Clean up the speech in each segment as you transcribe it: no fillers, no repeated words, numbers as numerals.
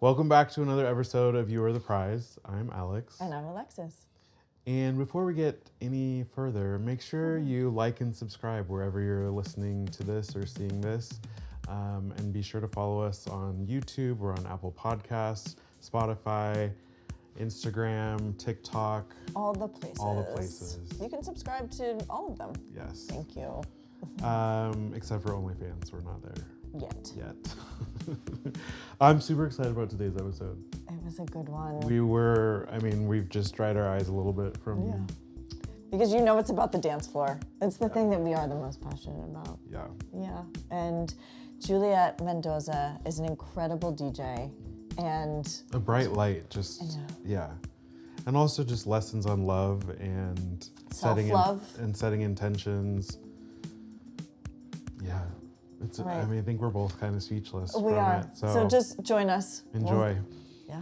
Welcome back to another episode of You Are the Prize. I'm Alex. And I'm Alexis. And before we get any further, make sure you like and subscribe wherever you're listening to this or seeing this. And be sure to follow us on YouTube. We're on Apple Podcasts, Spotify, Instagram, TikTok. All the places. All the places. You can subscribe to all of them. Yes. Thank you. Except for OnlyFans. We're not there. Yet. I'm super excited about today's episode. It was a good one. We've just dried our eyes a little bit from... Yeah. Because you know it's about the dance floor. It's the thing that we are the most passionate about. Yeah. Yeah. And Juliet Mendoza is an incredible DJ and... A bright light, yeah. And also just lessons on love and... Self-love. setting intentions. Yeah. Right. I think we're both kind of speechless. We are. It, so just join us. Enjoy. Yeah.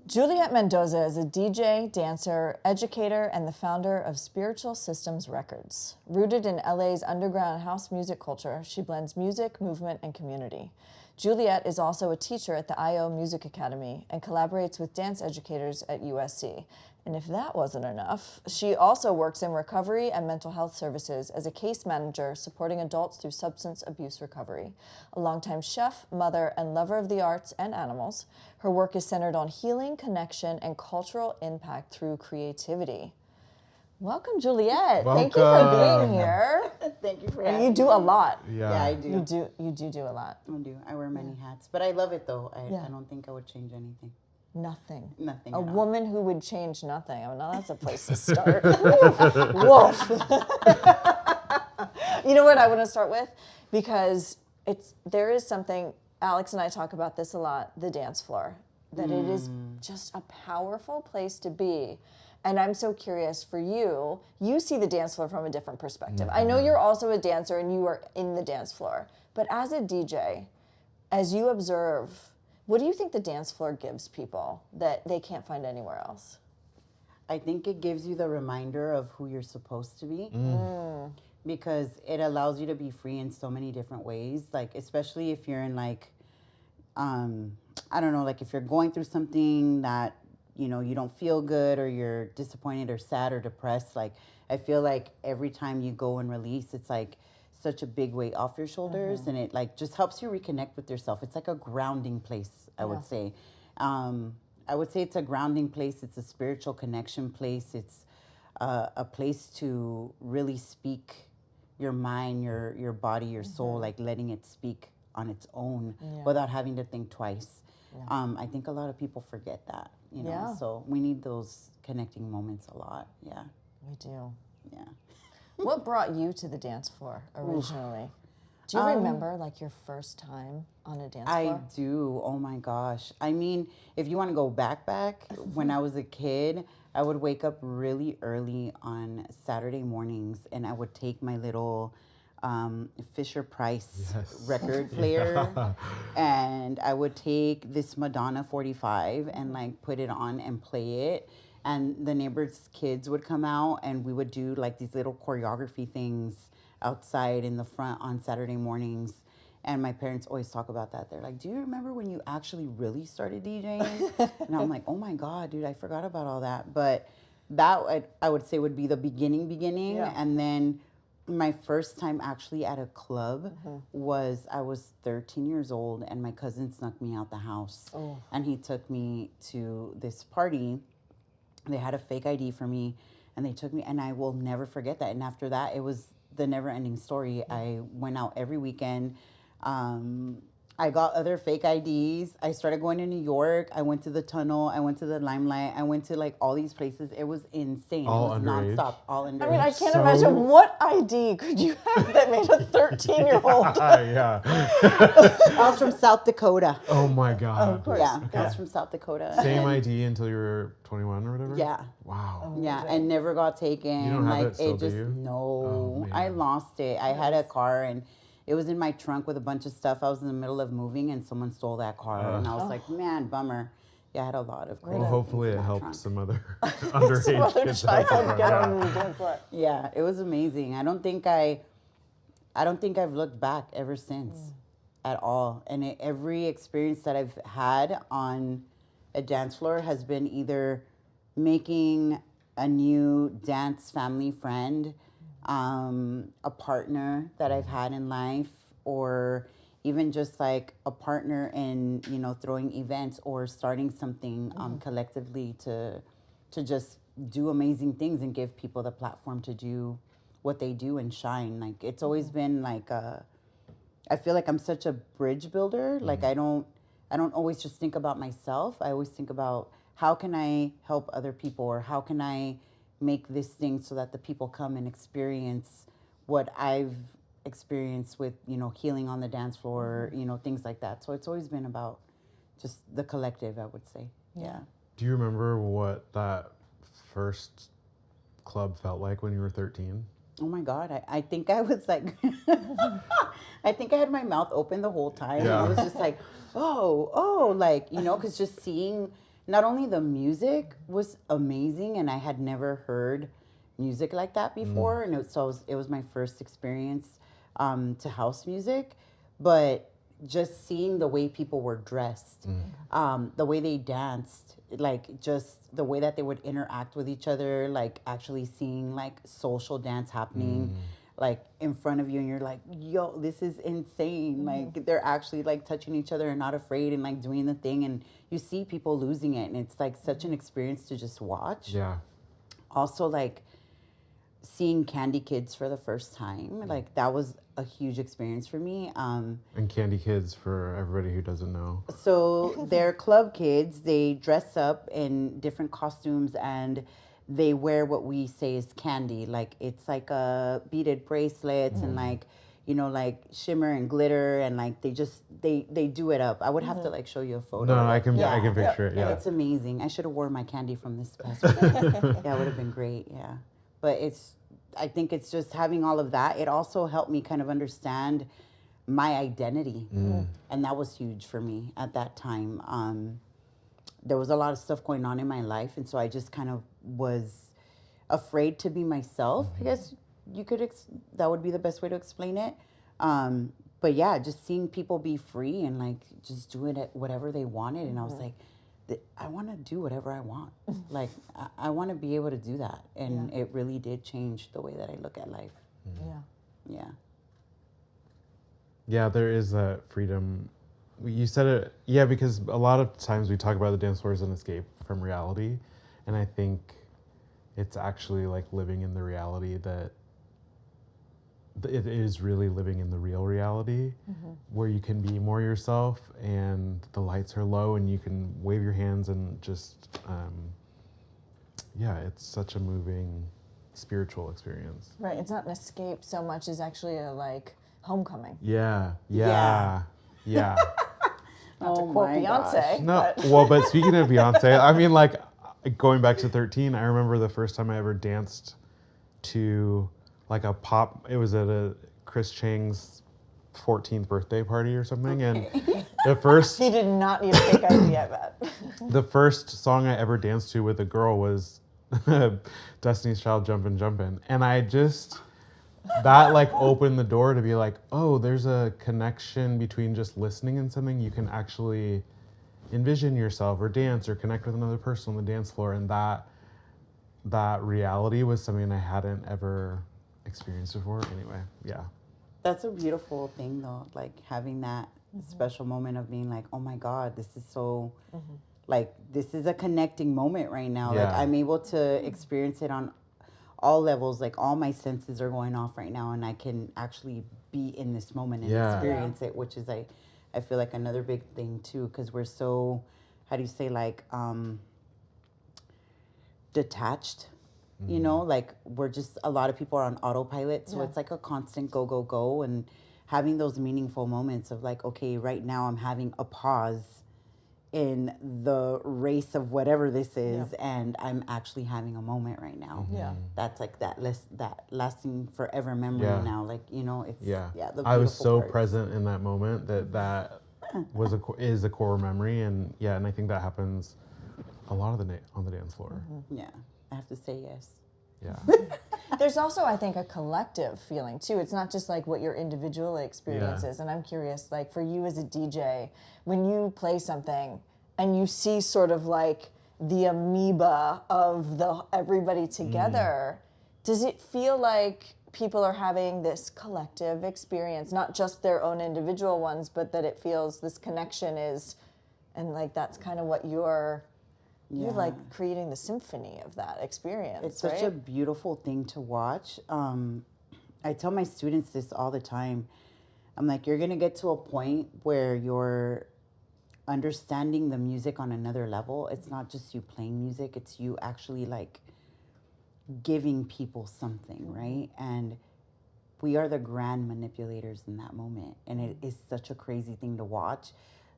Juliet Mendoza is a DJ, dancer, educator, and the founder of Spiritual Systems Records. Rooted in LA's underground house music culture, she blends music, movement, and community. Juliet is also a teacher at the I.O. Music Academy and collaborates with dance educators at USC. And if that wasn't enough, she also works in recovery and mental health services as a case manager supporting adults through substance abuse recovery. A longtime chef, mother, and lover of the arts and animals, her work is centered on healing, connection, and cultural impact through creativity. Welcome, Juliet. Welcome. Thank you for being here. Thank you for And having you do me. a lot. Yeah. Yeah, I do. You do a lot. I do. I wear many hats, but I love it though. I don't think I would change anything. Nothing. Nothing. A at all. woman who would change nothing. Oh, now that's a place to start. Woof. You know what I want to start with? Because there is something, Alex and I talk about this a lot, the dance floor, that it is just a powerful place to be. And I'm so curious for you see the dance floor from a different perspective. I know you're also a dancer and you are in the dance floor, but as a DJ, as you observe, what do you think the dance floor gives people that they can't find anywhere else? I think it gives you the reminder of who you're supposed to be. Because it allows you to be free in so many different ways. Like, especially if you're in like, if you're going through something that, you don't feel good or you're disappointed or sad or depressed. Like, I feel like every time you go and release, it's like such a big weight off your shoulders, and it like just helps you reconnect with yourself. It's like a grounding place, I would say. I would say it's a grounding place. It's a spiritual connection place. It's a place to really speak your mind, your body, your soul, like letting it speak on its own without having to think twice. I think a lot of people forget that, so we need those connecting moments a lot. Yeah. We do. Yeah. What brought you to the dance floor originally? Do you remember like your first time on a dance floor? I do. Oh my gosh. I mean, if you want to go back, when I was a kid, I would wake up really early on Saturday mornings and I would take my little Fisher Price record player and I would take this Madonna 45 and like put it on and play it. And the neighbors' kids would come out and we would do like these little choreography things outside in the front on Saturday mornings. And my parents always talk about that. They're like, do you remember when you actually really started DJing? And I'm like, oh my God, dude, I forgot about all that. But that I would say would be the beginning. Yeah. And then my first time actually at a club was I was 13 years old and my cousin snuck me out the house. And he took me to this party. They had a fake ID for me and they took me and I will never forget that. And after that, it was the never ending story. I went out every weekend. I got other fake IDs. I started going to New York. I went to the Tunnel. I went to the Limelight. I went to like all these places. It was insane. All it was underage? nonstop. All underage. I mean, I can't imagine what ID could you have that made a 13-year-old. Yeah. I was from South Dakota. Oh my God. Of course. Yeah, I was from South Dakota. Same ID until you were 21 or whatever? Yeah. Wow. Yeah, and never got taken. You don't have like it still, do just you? no. Oh, man. I lost it. I had a car and it was in my trunk with a bunch of stuff. I was in the middle of moving and someone stole that car and I was like, man, bummer. Yeah, I had a lot of crazy Well, hopefully things in it my helped trunk. some other underage Other kids. out child there. get Yeah. on the dance floor. Yeah, it was amazing. I don't think I've looked back ever since. at all. And every experience that I've had on a dance floor has been either making a new dance family friend, a partner that I've had in life, or even just like a partner in, you know, throwing events or starting something collectively to just do amazing things and give people the platform to do what they do and shine. Like it's always been like I feel like I'm such a bridge builder. Like I don't always just think about myself. I always think about how can I help other people, or how can I make this thing so that the people come and experience what I've experienced with, you know, healing on the dance floor, you know, things like that. So it's always been about just the collective, I would say. Yeah. Do you remember what that first club felt like when you were 13? Oh my God, I think I was like, I think I had my mouth open the whole time. Yeah. I was just like, oh, like, you know, because just seeing not only the music was amazing, and I had never heard music like that before, and it was my first experience to house music, but just seeing the way people were dressed, the way they danced, like just the way that they would interact with each other, like actually seeing like social dance happening like in front of you, and you're like, yo, this is insane. Like they're actually like touching each other and not afraid and like doing the thing, and you see people losing it, and it's like such an experience to just watch. Yeah. Also, like seeing Candy Kids for the first time, like that was a huge experience for me. And Candy Kids, for everybody who doesn't know. So they're club kids. They dress up in different costumes, and they wear what we say is candy. Like it's like beaded bracelets and like, you know, like shimmer and glitter, and like they do it up. I would have to like show you a photo. No, of I it. can Yeah. I can picture it. Yeah. It's amazing. I should have worn my candy from this past week. Yeah, it would have been great. Yeah. But I think it's just having all of that. It also helped me kind of understand my identity. And that was huge for me at that time. There was a lot of stuff going on in my life. And so I just kind of was afraid to be myself. I guess you could, that would be the best way to explain it. But yeah, just seeing people be free and like just doing it whatever they wanted. And I was like, I want to do whatever I want. Like, I want to be able to do that. And it really did change the way that I look at life. Yeah. Yeah, there is that freedom. You said it, yeah, because a lot of times we talk about the dance floor as an escape from reality. And I think it's actually like living in the reality that it is really living in the real reality where you can be more yourself and the lights are low and you can wave your hands and just, it's such a moving spiritual experience. Right. It's not an escape so much as actually a like homecoming. Yeah. Yeah. Not to quote my Beyonce. No, well, but speaking of Beyonce, I mean, like going back to 13, I remember the first time I ever danced to like a pop. It was at a Chris Chang's 14th birthday party or something, and the first He did not need a fake ID, I bet. the first song I ever danced to with a girl was Destiny's Child Jumpin' Jumpin', and I just that like opened the door to be like, oh, there's a connection between just listening and something. You can actually envision yourself or dance or connect with another person on the dance floor, and that reality was something I hadn't ever experienced before. Anyway, yeah. That's a beautiful thing, though, like having that special moment of being like, oh my God, this is so, like, this is a connecting moment right now. Yeah. Like, I'm able to experience it on all levels. Like, all my senses are going off right now, and I can actually be in this moment and experience it, which is, I feel like another big thing, too, because we're so, how do you say, like, detached. You know, like we're just, a lot of people are on autopilot. So it's like a constant go, go, go. And having those meaningful moments of like, okay, right now I'm having a pause in the race of whatever this is. And I'm actually having a moment right now. Yeah. That's like that lasting forever memory now. Like, you know, it's, the I was beautiful so parts. present in that moment that was is a core memory. And and I think that happens a lot of on the dance floor. Yeah. I have to say yes. Yeah. There's also, I think, a collective feeling too. It's not just like what your individual experience is. And I'm curious, like for you as a DJ, when you play something and you see sort of like the amoeba of the everybody together, does it feel like people are having this collective experience, not just their own individual ones, but that it feels this connection is, and like that's kind of what you're like creating the symphony of that experience. It's such a beautiful thing to watch. I tell my students this all the time. I'm like, you're gonna get to a point where you're understanding the music on another level. It's not just you playing music, it's you actually like giving people something, right? And we are the grand manipulators in that moment. And it is such a crazy thing to watch.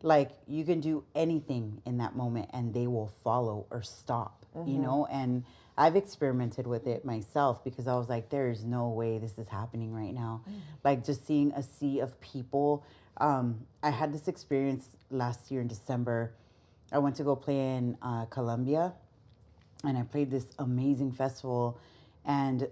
Like you can do anything in that moment and they will follow or stop, you know? And I've experimented with it myself because I was like, there is no way this is happening right now. Like just seeing a sea of people. I had this experience last year in December. I went to go play in Colombia and I played this amazing festival and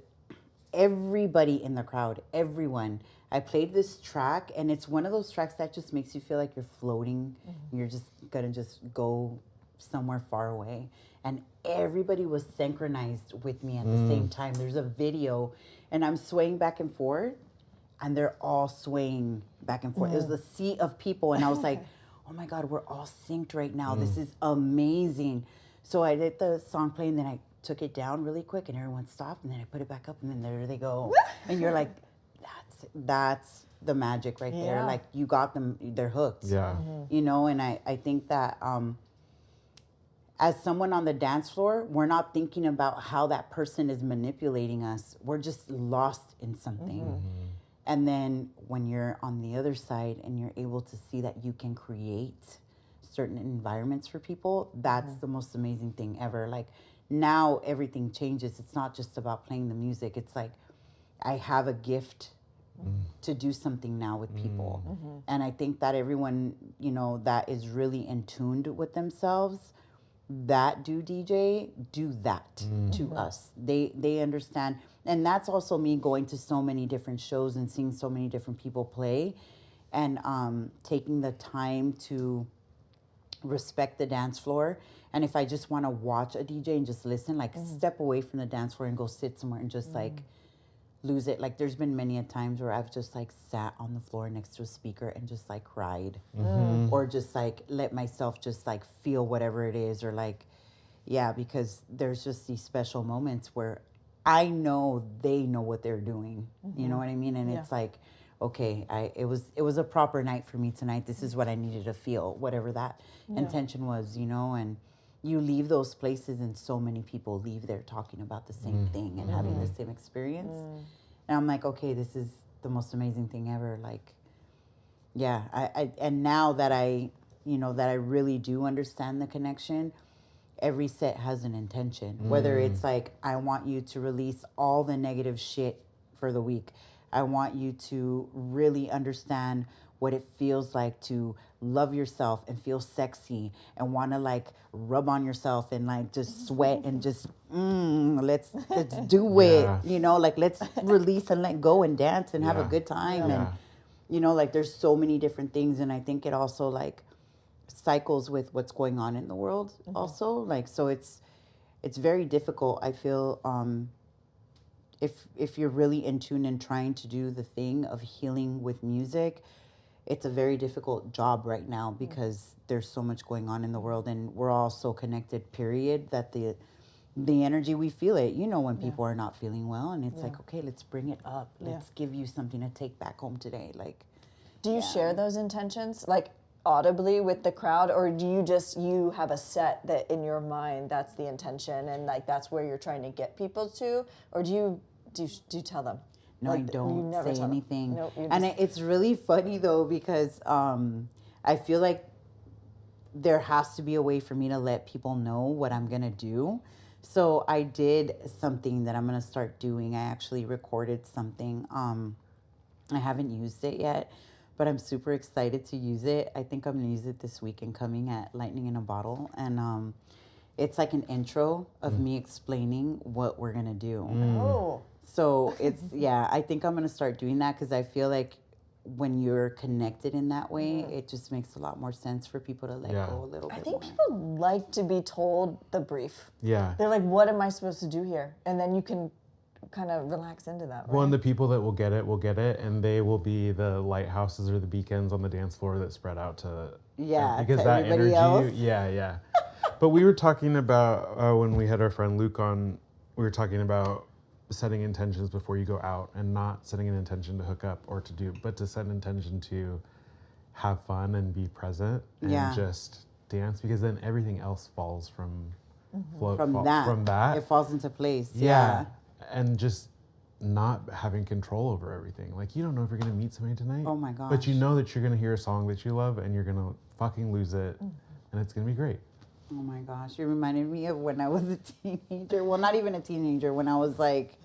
everybody in the crowd, everyone, I played this track and it's one of those tracks that just makes you feel like you're floating. You're just gonna just go somewhere far away. And everybody was synchronized with me at the same time. There's a video and I'm swaying back and forth and they're all swaying back and forth. It was the sea of people and I was like, oh my God, we're all synced right now. This is amazing. So I did the song play and then I took it down really quick and everyone stopped and then I put it back up and then there they go. And you're like, that's the magic right there. Like you got them, they're hooked. Yeah. You know, and I think that as someone on the dance floor, we're not thinking about how that person is manipulating us. We're just lost in something. And then when you're on the other side and you're able to see that you can create certain environments for people, that's the most amazing thing ever. Like now everything changes. It's not just about playing the music. It's like I have a gift to do something now with people. And I think that everyone, you know, that is really in tuned with themselves, that do DJ, do that to us. They understand. And that's also me going to so many different shows and seeing so many different people play and taking the time to respect the dance floor. And if I just want to watch a DJ and just listen, like step away from the dance floor and go sit somewhere and just like lose it. Like there's been many a times where I've just like sat on the floor next to a speaker and just like cried or just like let myself just like feel whatever it is or like, because there's just these special moments where I know they know what they're doing. You know what I mean? And it's like, okay, it was a proper night for me tonight. This is what I needed to feel, whatever that intention was, you know, and you leave those places and so many people leave there talking about the same thing and having the same experience. And I'm like, okay, this is the most amazing thing ever. Like, I and now that I really do understand the connection, every set has an intention. Whether it's like, I want you to release all the negative shit for the week. I want you to really understand what it feels like to love yourself and feel sexy and want to like rub on yourself and like just sweat and just let's do it, you know, like let's release and let go and dance and have a good time. And you know, like there's so many different things, and I think it also like cycles with what's going on in the world also, like, so it's very difficult, I feel, if you're really in tune and trying to do the thing of healing with music. It's a very difficult job right now because there's so much going on in the world and we're all so connected, period, that the energy, we feel it, you know, when people are not feeling well, and it's like, okay, let's bring it up. Let's give you something to take back home today. Like, do you share those intentions like audibly with the crowd, or do you just, you have a set that in your mind that's the intention and like that's where you're trying to get people to, or do you tell them? No, like, I don't say anything. Nope, and it's really funny though, because I feel like there has to be a way for me to let people know what I'm going to do. So I did something that I'm going to start doing. I actually recorded something. I haven't used it yet, but I'm super excited to use it. I think I'm going to use it this weekend coming at Lightning in a Bottle. And it's like an intro of me explaining what we're going to do. So it's, I think I'm going to start doing that because I feel like when you're connected in that way, it just makes a lot more sense for people to let go a little bit I think more. people like to be told the brief. Yeah. They're like, what am I supposed to do here? And then you can kind of relax into that, right? Well, and the people that will get it, and they will be the lighthouses or the beacons on the dance floor that spread out to because to that everybody energy, else. yeah. But we were talking about when we had our friend Luke on, we were talking about setting intentions before you go out and not setting an intention to hook up or to do, but to set an intention to have fun and be present and just dance, because then everything else falls from From that. It falls into place. Yeah. And just not having control over everything. Like, you don't know if you're going to meet somebody tonight. Oh my gosh. But you know that you're going to hear a song that you love and you're going to fucking lose it. And it's going to be great. Oh my gosh. You reminded me of when I was a teenager. Well, not even a teenager. When I was like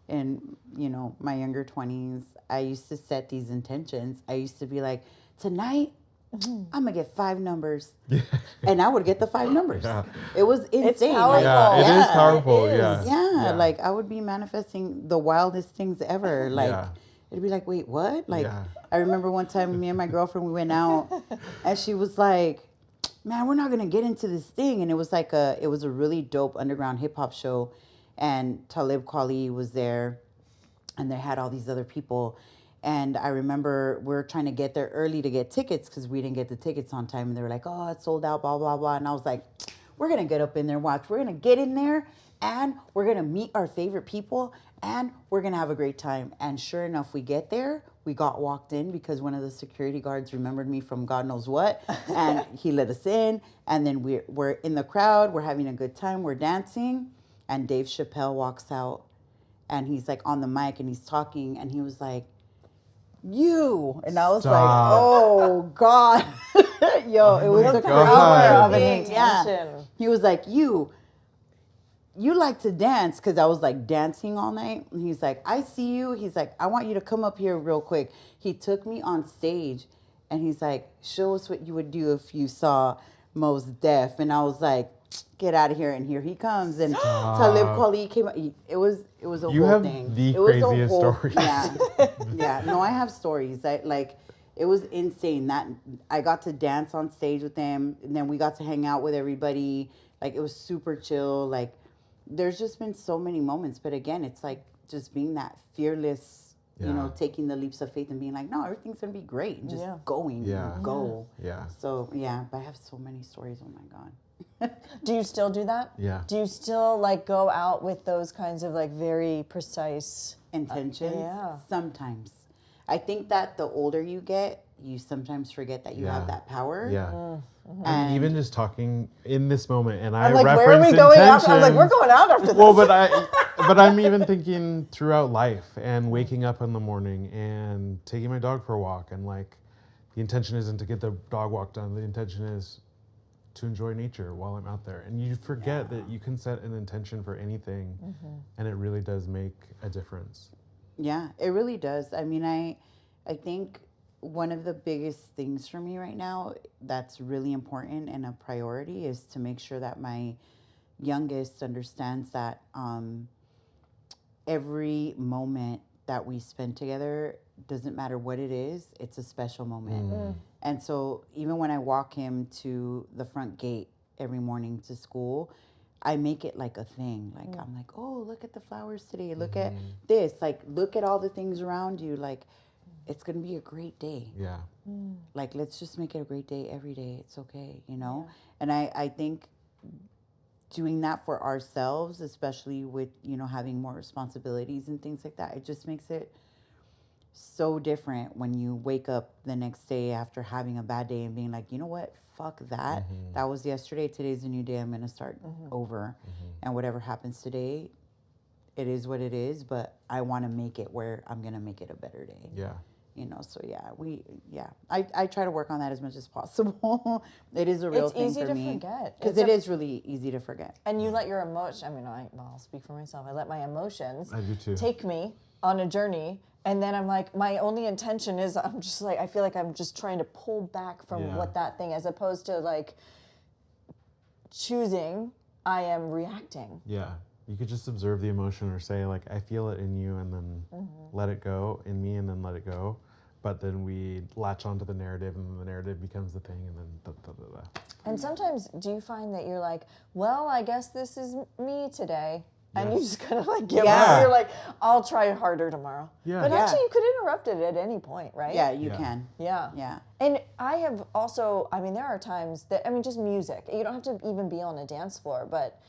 in, my younger 20s, I used to set these intentions. I used to be like, tonight, I'm going to get 5 numbers. And I would get the 5 numbers. Yeah. It was insane. It's powerful. Yeah, it is powerful. It is. Yeah, like I would be manifesting the wildest things ever. Like it'd be like, wait, what? Like I remember one time me and my girlfriend, we went out and she was like, man, we're not going to get into this thing. And it was like it was a really dope underground hip hop show. And Talib Kweli was there and they had all these other people. And I remember we were trying to get there early to get tickets because we didn't get the tickets on time. And they were like, oh, it's sold out, blah, blah, blah. And I was like, we're going to get up in there, watch. We're going to get in there and we're going to meet our favorite people and we're going to have a great time. And sure enough, we get there. We got walked in because one of the security guards remembered me from God knows what. And he let us in. And then we're in the crowd. We're having a good time. We're dancing. And Dave Chappelle walks out. And he's like on the mic and he's talking. And he was like, you. And I was like, oh, God. Yo, it was the power of it. Yeah. He was like, you like to dance, because I was like dancing all night. And he's like, I see you. He's like, I want you to come up here real quick. He took me on stage and he's like, show us what you would do if you saw Mos Def. And I was like, get out of here. And here he comes. And Talib Kweli came up. It was a whole thing. You have the craziest stories. Yeah. No, I have stories. It was insane. That I got to dance on stage with them, and then we got to hang out with everybody. Like, it was super chill. Like, there's just been so many moments. But again, it's like just being that fearless, taking the leaps of faith and being like, no, everything's gonna be great. And just going. Go. Yeah. So but I have so many stories. Oh my God. Do you still do that? Yeah. Do you still like go out with those kinds of like very precise intentions? Yeah. Sometimes. I think that the older you get, you sometimes forget that you have that power. Yeah. And even just talking in this moment, and I I'm like, reference where are we going after? I was like, we're intentions. going out after this. Well, but I'm even thinking throughout life and waking up in the morning and taking my dog for a walk, and like the intention isn't to get the dog walk done. The intention is to enjoy nature while I'm out there. And you forget that you can set an intention for anything, and it really does make a difference. Yeah, it really does. I mean, I think one of the biggest things for me right now that's really important and a priority is to make sure that my youngest understands that every moment that we spend together, doesn't matter what it is, it's a special moment. And so even when I walk him to the front gate every morning to school, I make it like a thing. Like, I'm like, oh, look at the flowers today. Look at this. Like, look at all the things around you. Like, it's going to be a great day. Yeah. Like, let's just make it a great day every day. It's okay, Yeah. And I think doing that for ourselves, especially with, having more responsibilities and things like that, it just makes it so different when you wake up the next day after having a bad day and being like, you know what? Fuck that. That was yesterday. Today's a new day. I'm going to start over. And whatever happens today, it is what it is. But I want to make it where I'm going to make it a better day. Yeah. So I try to work on that as much as possible. It is a real thing for me. It's easy to forget. Because it is really easy to forget. And you let your emotions, I'll speak for myself. I let my emotions I do too. take me on a journey. And then I'm like, my only intention is I feel like I'm just trying to pull back from what that thing, as opposed to like choosing, I am reacting. Yeah. You could just observe the emotion or say like, I feel it in you, and then let it go in me, and then let it go. But then we latch onto the narrative, and then the narrative becomes the thing, and then da, da, da, da. And sometimes, do you find that you're like, well, I guess this is me today, and you just kind of like give up? You're like, I'll try harder tomorrow. Yeah. But Yeah. actually, you could interrupt it at any point, right? Yeah, you Yeah. can. Yeah. Yeah. And I have also, I mean, there are times that, I mean, just music. You don't have to even be on a dance floor, but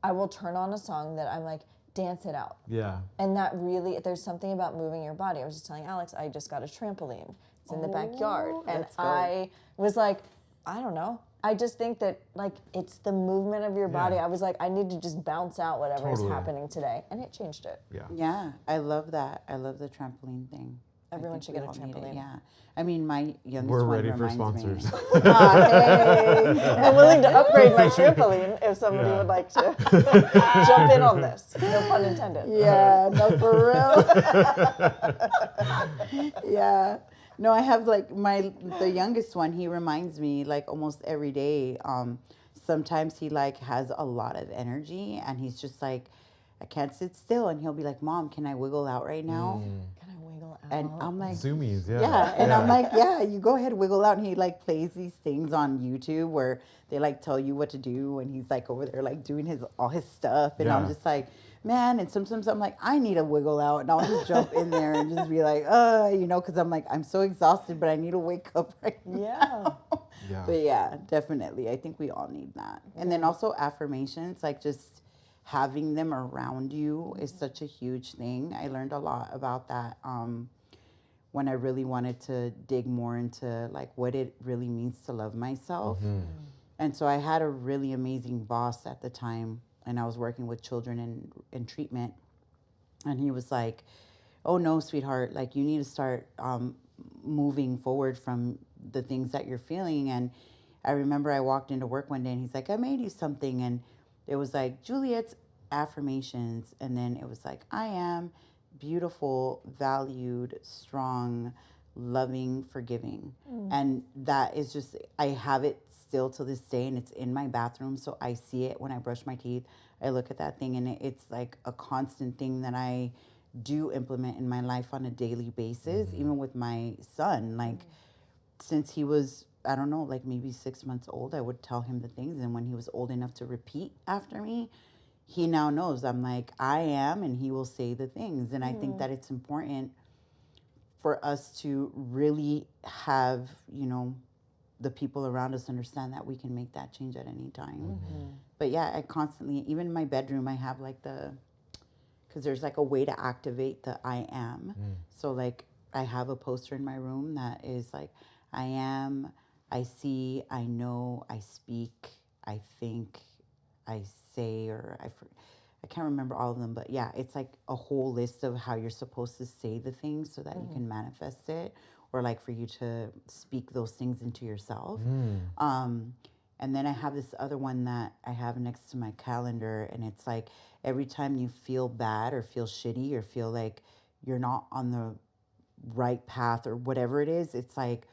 I will turn on a song that I'm like, dance it out. Yeah. And that really, there's something about moving your body. I was just telling Alex, I just got a trampoline. It's in the backyard. And let's go. I was like, I don't know. I just think that, like, it's the movement of your body. I was like, I need to just bounce out whatever is happening today. And it changed it. Yeah. Yeah, I love that. I love the trampoline thing. Everyone I think should get we a all need it, trampoline. Yeah. I mean, my youngest We're one ready for reminds me- sponsors. Hey, I'm willing to upgrade my trampoline if somebody Yeah. would like to jump in on this. No pun intended. Yeah, no, for real. Yeah. No, I have like the youngest one, he reminds me like almost every day. Sometimes he like has a lot of energy and he's just like, I can't sit still. And he'll be like, Mom, can I wiggle out right now? Can I wiggle out? And I'm like, Zoomies, yeah. yeah. And I'm like, yeah, you go ahead, wiggle out. And he like plays these things on YouTube where they like tell you what to do. And he's like over there like doing all his stuff. And I'm Yeah. just like, man. And sometimes I'm like, I need a wiggle out. And I'll just jump in there and just be like, you know, because I'm like, I'm so exhausted, but I need to wake up right now. Yeah. But yeah, definitely. I think we all need that. And then also affirmations, like just having them around you is such a huge thing. I learned a lot about that when I really wanted to dig more into like what it really means to love myself. And so I had a really amazing boss at the time, and I was working with children in treatment. And he was like, oh no, sweetheart, like you need to start moving forward from the things that you're feeling. And I remember I walked into work one day and he's like, I made you something. And it was like Juliet's affirmations. And then it was like, I am beautiful, valued, strong, loving, forgiving. And that is just, I have it still to this day, and it's in my bathroom. So I see it when I brush my teeth. I look at that thing, and it's like a constant thing that I do implement in my life on a daily basis, even with my son. Like, since he was, I don't know, like maybe 6 months old, I would tell him the things. And when he was old enough to repeat after me, he now knows I'm like, I am, and he will say the things. And I think that it's important for us to really have, you know, the people around us understand that we can make that change at any time. But yeah, I constantly, even in my bedroom, I have like because there's like a way to activate the I am. So like I have a poster in my room that is like, I am, I see, I know, I speak, I think, I say, or I can't remember all of them, but yeah, it's like a whole list of how you're supposed to say the things so that you can manifest it, or like for you to speak those things into yourself. And then I have this other one that I have next to my calendar, and it's like every time you feel bad or feel shitty or feel like you're not on the right path or whatever it is, it's like,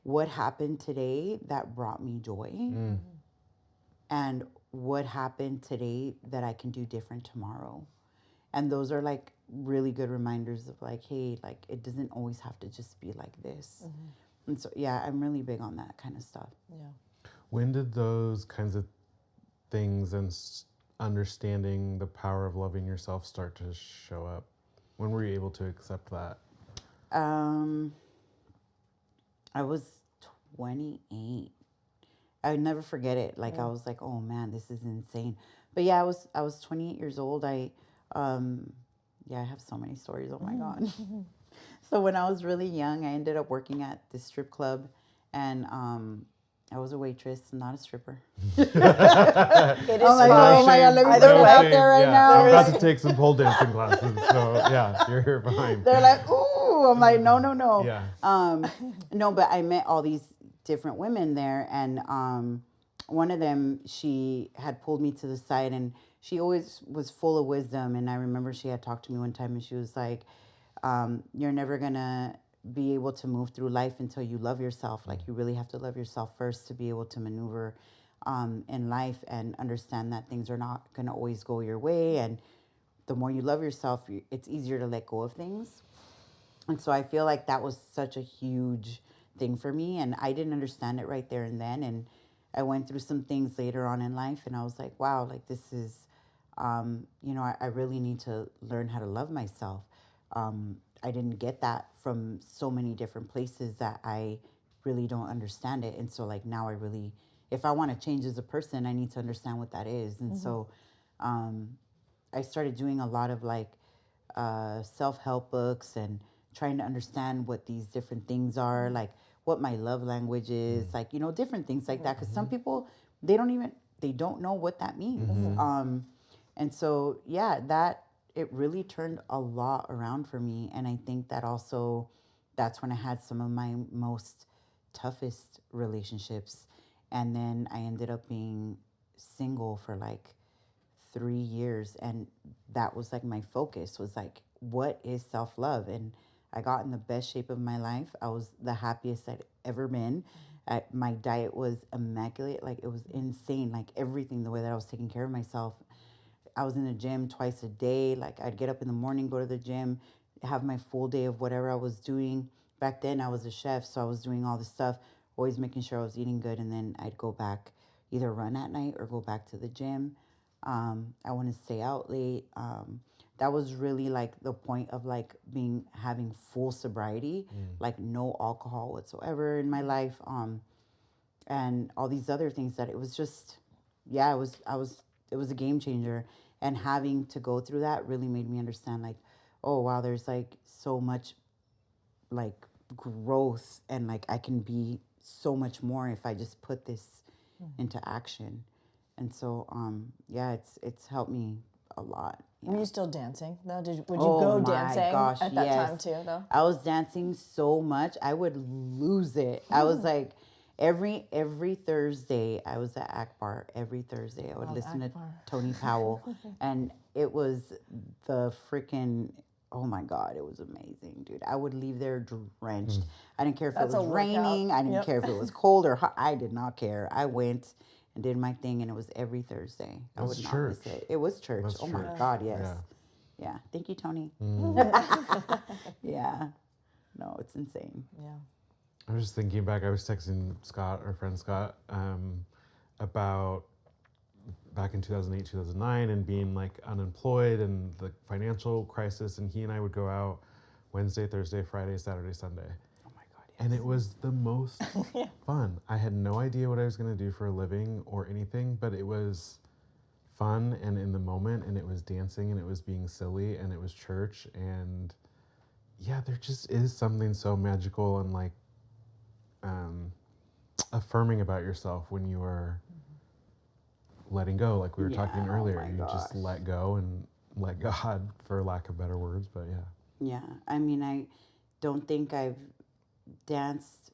what happened today that brought me joy? And what happened today that I can do different tomorrow? And those are like really good reminders of like, hey, like it doesn't always have to just be like this. And so, yeah, I'm really big on that kind of stuff. Yeah. When did those kinds of things and understanding the power of loving yourself start to show up? When were you able to accept that? I was 28. I would never forget it. Like I was like, oh man, this is insane. But yeah, I was 28 years old. I have so many stories. Oh my God. So when I was really young, I ended up working at this strip club, and I was a waitress, not a stripper. It is Oh my fine. God, let me Either throw it way. out there right now. I'm about to take some pole dancing classes, so yeah, you're fine. They're like, ooh. I'm like, no. Yeah. No, but I met all these different women there, and one of them, she had pulled me to the side, and she always was full of wisdom. And I remember she had talked to me one time, and she was like, you're never gonna be able to move through life until you love yourself. Like, you really have to love yourself first to be able to maneuver in life, and understand that things are not going to always go your way. And the more you love yourself, it's easier to let go of things. And so I feel like that was such a huge thing for me. And I didn't understand it right there and then. And I went through some things later on in life, and I was like, wow, like this is, I really need to learn how to love myself. I didn't get that from so many different places that I really don't understand it. And so like now I really, if I want to change as a person, I need to understand what that is. And so I started doing a lot of like self-help books and trying to understand what these different things are, like what my love language is, like, different things like that. Because some people, they don't know what that means. And so, yeah, it really turned a lot around for me. And I think that also, that's when I had some of my most toughest relationships. And then I ended up being single for like 3 years, and that was like my focus was like, what is self-love? And I got in the best shape of my life. I was the happiest I'd ever been. My diet was immaculate. Like, it was insane. Like, everything, the way that I was taking care of myself. I was in the gym twice a day. Like, I'd get up in the morning, go to the gym, have my full day of whatever I was doing. Back then I was a chef, so I was doing all this stuff, always making sure I was eating good. And then I'd go back, either run at night or go back to the gym. I want to stay out late. That was really like the point of like having full sobriety, like no alcohol whatsoever in my life. And all these other things that it was just, yeah, it was a game changer. And having to go through that really made me understand like, oh wow, there's like so much like growth, and like I can be so much more if I just put this into action. And so, yeah, it's helped me a lot. Yeah. Were you still dancing though? Would you go dancing at that time too though? I was dancing so much, I would lose it. I was like, every Thursday, I was at Akbar. Every Thursday, I would listen Akbar. To Tony Powell, and it was the freaking. Oh my God, it was amazing, dude. I would leave there drenched. I didn't care if it was raining. I didn't care if it was cold or hot. I did not care. I went and did my thing, and it was every Thursday. I would not miss it. It was church. That's church. My God, yes. Yeah. Thank you, Tony. Yeah. No, it's insane. Yeah. I was just thinking back. I was texting Scott, our friend Scott, about back in 2008, 2009, and being like unemployed and the financial crisis. And he and I would go out Wednesday, Thursday, Friday, Saturday, Sunday. Oh my God, yes. And it was the most fun. I had no idea what I was going to do for a living or anything, but it was fun and in the moment, and it was dancing, and it was being silly, and it was church. And yeah, there just is something so magical and like affirming about yourself when you are letting go, like we were talking earlier. You just let go and let God, for lack of better words, but yeah. Yeah, I mean, I don't think I've danced.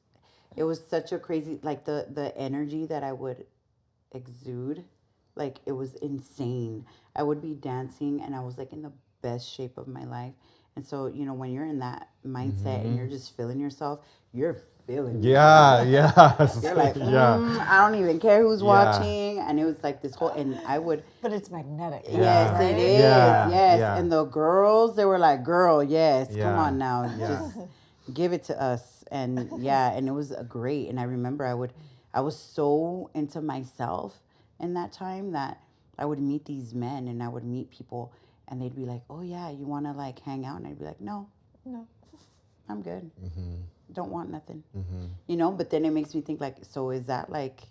It was such a crazy, like the energy that I would exude, like it was insane. I would be dancing and I was like in the best shape of my life. And so, when you're in that mindset and you're just feeling yourself, you're feeling yourself. You're like, I don't even care who's watching. And it was like this whole, and I would. But it's magnetic. Yes, it is. Yes. Yeah. And the girls, they were like, girl, yes, come on now. Just give it to us. And and it was great. And I remember I was so into myself in that time that I would meet these men and I would meet people. And they'd be like, oh, yeah, you want to, like, hang out? And I'd be like, no, I'm good. Don't want nothing. But then it makes me think, like, so is that, like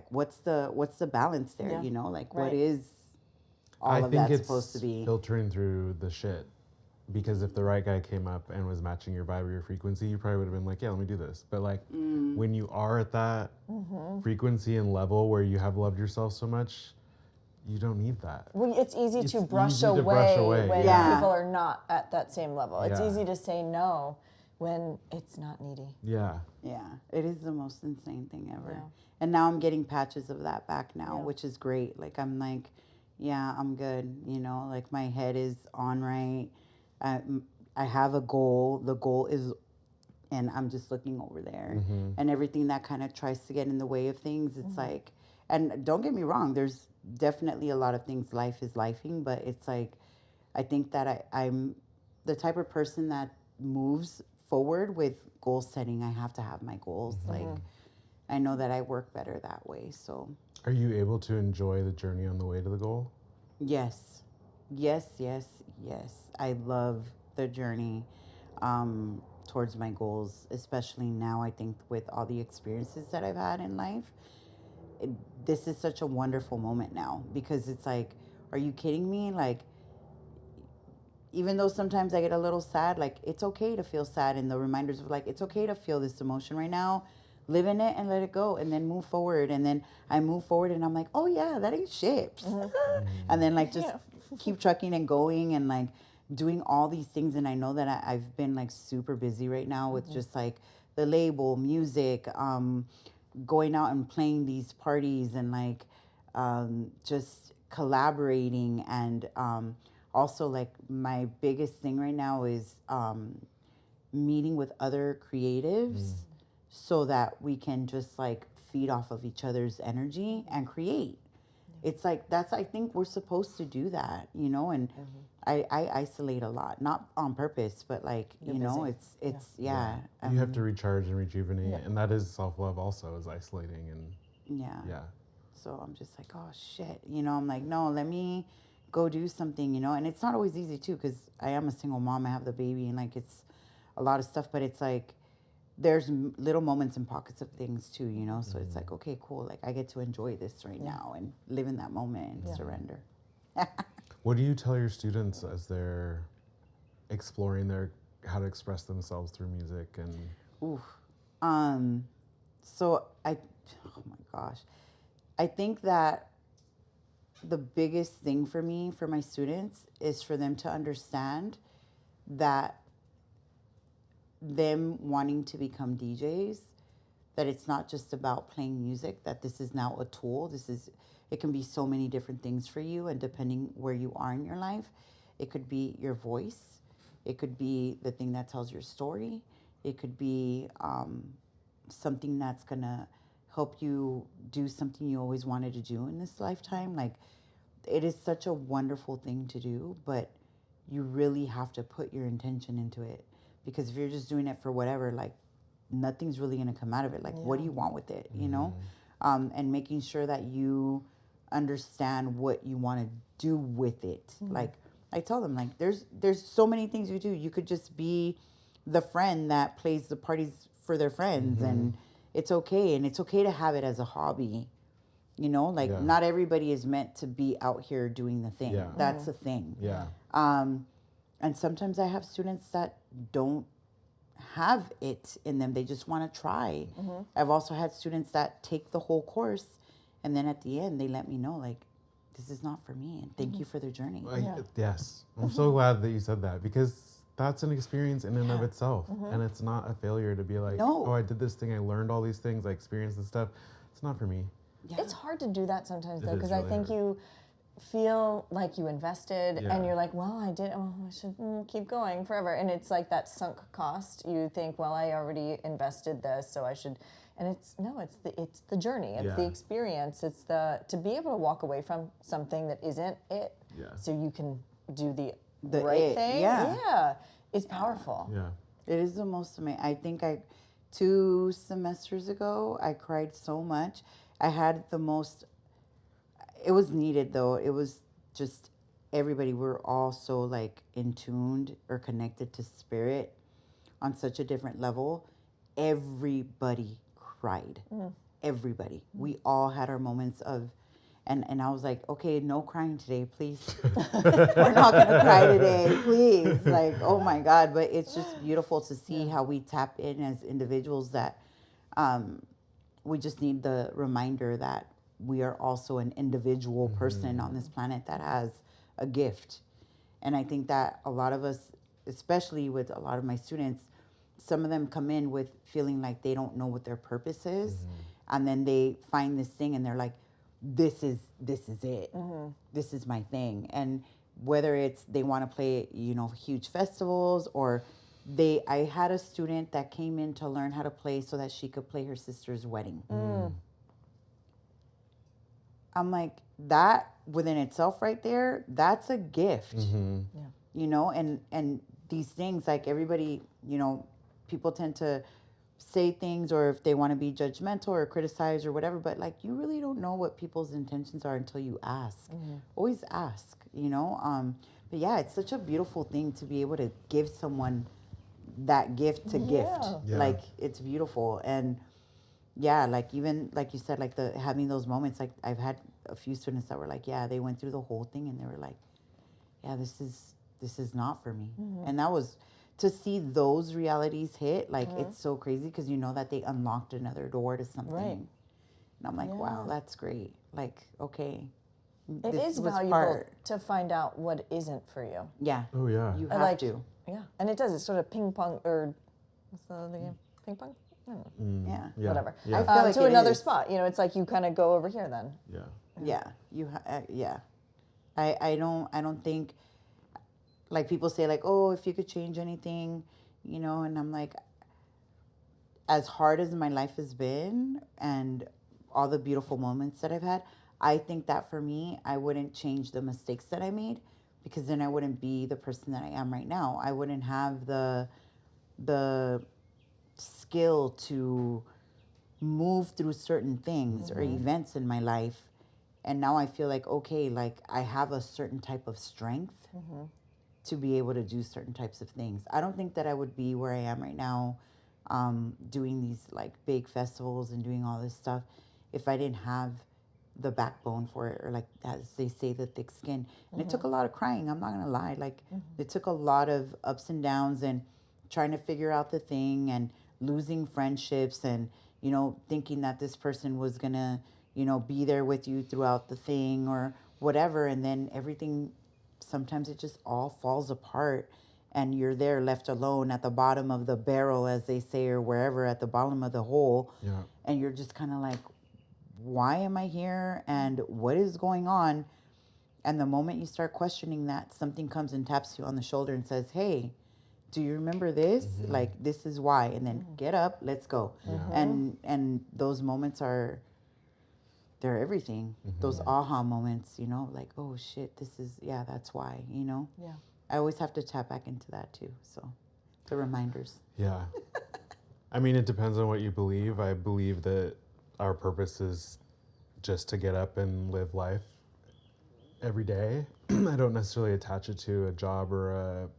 what's the balance there, Like, what is all of that supposed to be? I think it's filtering through the shit. Because if the right guy came up and was matching your vibe or your frequency, you probably would have been like, yeah, let me do this. But, like, when you are at that frequency and level where you have loved yourself so much, you don't need that. Well, it's easy to brush away when people are not at that same level. It's easy to say no when it's not needy. Yeah, it is the most insane thing ever. Yeah. And now I'm getting patches of that back now, which is great. Like, I'm like, yeah, I'm good. Like, my head is on right. I have a goal. The goal is, and I'm just looking over there. And everything that kind of tries to get in the way of things, it's like, And don't get me wrong, there's definitely a lot of things life is lifing, but it's like, I think that I'm the type of person that moves forward with goal setting. I have to have my goals. Like, I know that I work better that way. So, Are you able to enjoy the journey on the way to the goal? yes, yes. I love the journey towards my goals, especially now. I think with all the experiences that I've had in life, this is such a wonderful moment now because it's like, are you kidding me? Like, even though sometimes I get a little sad, like, it's okay to feel sad, and the reminders of like, it's okay to feel this emotion right now, live in it and let it go, and then move forward. And then I move forward and I'm like, oh yeah, that ain't shit. And then like just keep trucking and going and like doing all these things. And I know that I've been like super busy right now with just like the label, music, going out and playing these parties and like just collaborating. And also like my biggest thing right now is meeting with other creatives so that we can just like feed off of each other's energy and create. It's like, that's, I think we're supposed to do that, you know. And I isolate a lot, not on purpose, but like, You're you know, busy. it's yeah. You have to recharge and rejuvenate, and that is self-love also, is isolating. And Yeah. So I'm just like, oh shit, you know. I'm like, no, let me go do something, you know. And it's not always easy too, because I am a single mom. I have the baby, and like it's a lot of stuff. But it's like there's little moments and pockets of things too, you know. So it's like, okay, cool. Like I get to enjoy this right now and live in that moment and surrender. what do you tell your students as they're exploring how to express themselves through music? And Oof. So oh my gosh, I think that the biggest thing for me, for my students, is for them to understand that them wanting to become DJs, that it's not just about playing music, that this is now a tool. It can be so many different things for you, and depending where you are in your life, it could be your voice, it could be the thing that tells your story, it could be something that's gonna help you do something you always wanted to do in this lifetime. Like, it is such a wonderful thing to do, but you really have to put your intention into it. Because if you're just doing it for whatever, like, nothing's really going to come out of it. Like, what do you want with it, you know? And making sure that you understand what you want to do with it. Like, I tell them, like, there's so many things you do. You could just be the friend that plays the parties for their friends, and it's okay. And it's okay to have it as a hobby, you know? Like, not everybody is meant to be out here doing the thing. That's the thing. And sometimes I have students that don't have it in them. They just want to try. I've also had students that take the whole course, and then at the end, they let me know, like, this is not for me, and thank you for the journey. Yes. I'm so glad that you said that, because that's an experience in and of itself. And it's not a failure to be like, oh, I did this thing, I learned all these things, I experienced this stuff. It's not for me. It's hard to do that sometimes, though, because really I think hard. you feel like you invested and you're like, well, I did, I should keep going forever. And it's like that sunk cost. You think, well, I already invested this, so I should. And it's the journey. It's the experience. It's to be able to walk away from something that isn't it, so you can do the right thing. Yeah. It's powerful. Yeah. It is the most amazing. I think 2 semesters ago, I cried so much. I had the most. It was needed, though. It was just everybody. We're all so like in tuned or connected to spirit on such a different level. Everybody cried. Everybody. We all had our moments of, and I was like, okay, no crying today, please. We're not gonna cry today, please. Like, oh my God. But it's just beautiful to see how we tap in as individuals, that we just need the reminder that we are also an individual person on this planet that has a gift. And I think that a lot of us, especially with a lot of my students, some of them come in with feeling like they don't know what their purpose is. And then they find this thing and they're like, this is it. This is my thing. And whether it's they want to play, you know, huge festivals, or I had a student that came in to learn how to play so that she could play her sister's wedding. I'm like, that within itself right there, that's a gift. Mm-hmm. Yeah. You know, and these things, like everybody, you know, people tend to say things, or if they want to be judgmental or criticize or whatever, but like you really don't know what people's intentions are until you ask. Always ask, you know. But yeah, it's such a beautiful thing to be able to give someone that gift to gift. Yeah. Like it's beautiful. And yeah, like even like you said, like the having those moments, like I've had a few students that were like, yeah, they went through the whole thing and they were like, yeah, this is not for me. And that was to see those realities hit, like it's so crazy because you know that they unlocked another door to something. Right. And I'm like, wow, that's great. Like, okay. It this is was valuable to find out what isn't for you. Yeah. Oh, yeah. You I have like- to. Yeah. And it does. It's sort of ping pong, or what's the other game? Ping pong? I don't know. Yeah. Yeah. Whatever. Yeah. I feel like to it another is. spot. You know, it's like you kind of go over here then. Yeah. Yeah. Yeah. I don't think, like people say like, oh, if you could change anything, you know, and I'm like, as hard as my life has been and all the beautiful moments that I've had, I think that for me, I wouldn't change the mistakes that I made, because then I wouldn't be the person that I am right now. I wouldn't have the skill to move through certain things or events in my life. And now I feel like, okay, like I have a certain type of strength to be able to do certain types of things. I don't think that I would be where I am right now, doing these like big festivals and doing all this stuff, if I didn't have the backbone for it, or like as they say, the thick skin. And it took a lot of crying, I'm not gonna lie. Like it took a lot of ups and downs and trying to figure out the thing and losing friendships and, you know, thinking that this person was gonna, you know, be there with you throughout the thing or whatever. And then everything, sometimes it just all falls apart and you're there left alone at the bottom of the barrel, as they say, or wherever, at the bottom of the hole. Yeah. And you're just kind of like, why am I here? And what is going on? And the moment you start questioning that, something comes and taps you on the shoulder and says, hey, do you remember this? Like, this is why. And then get up, let's go. And those moments are, they're everything. Those aha moments, you know, like, oh shit, this is, yeah, that's why, you know? Yeah. I always have to tap back into that too. So the reminders. Yeah. I mean, it depends on what you believe. I believe that our purpose is just to get up and live life every day. I don't necessarily attach it to a job or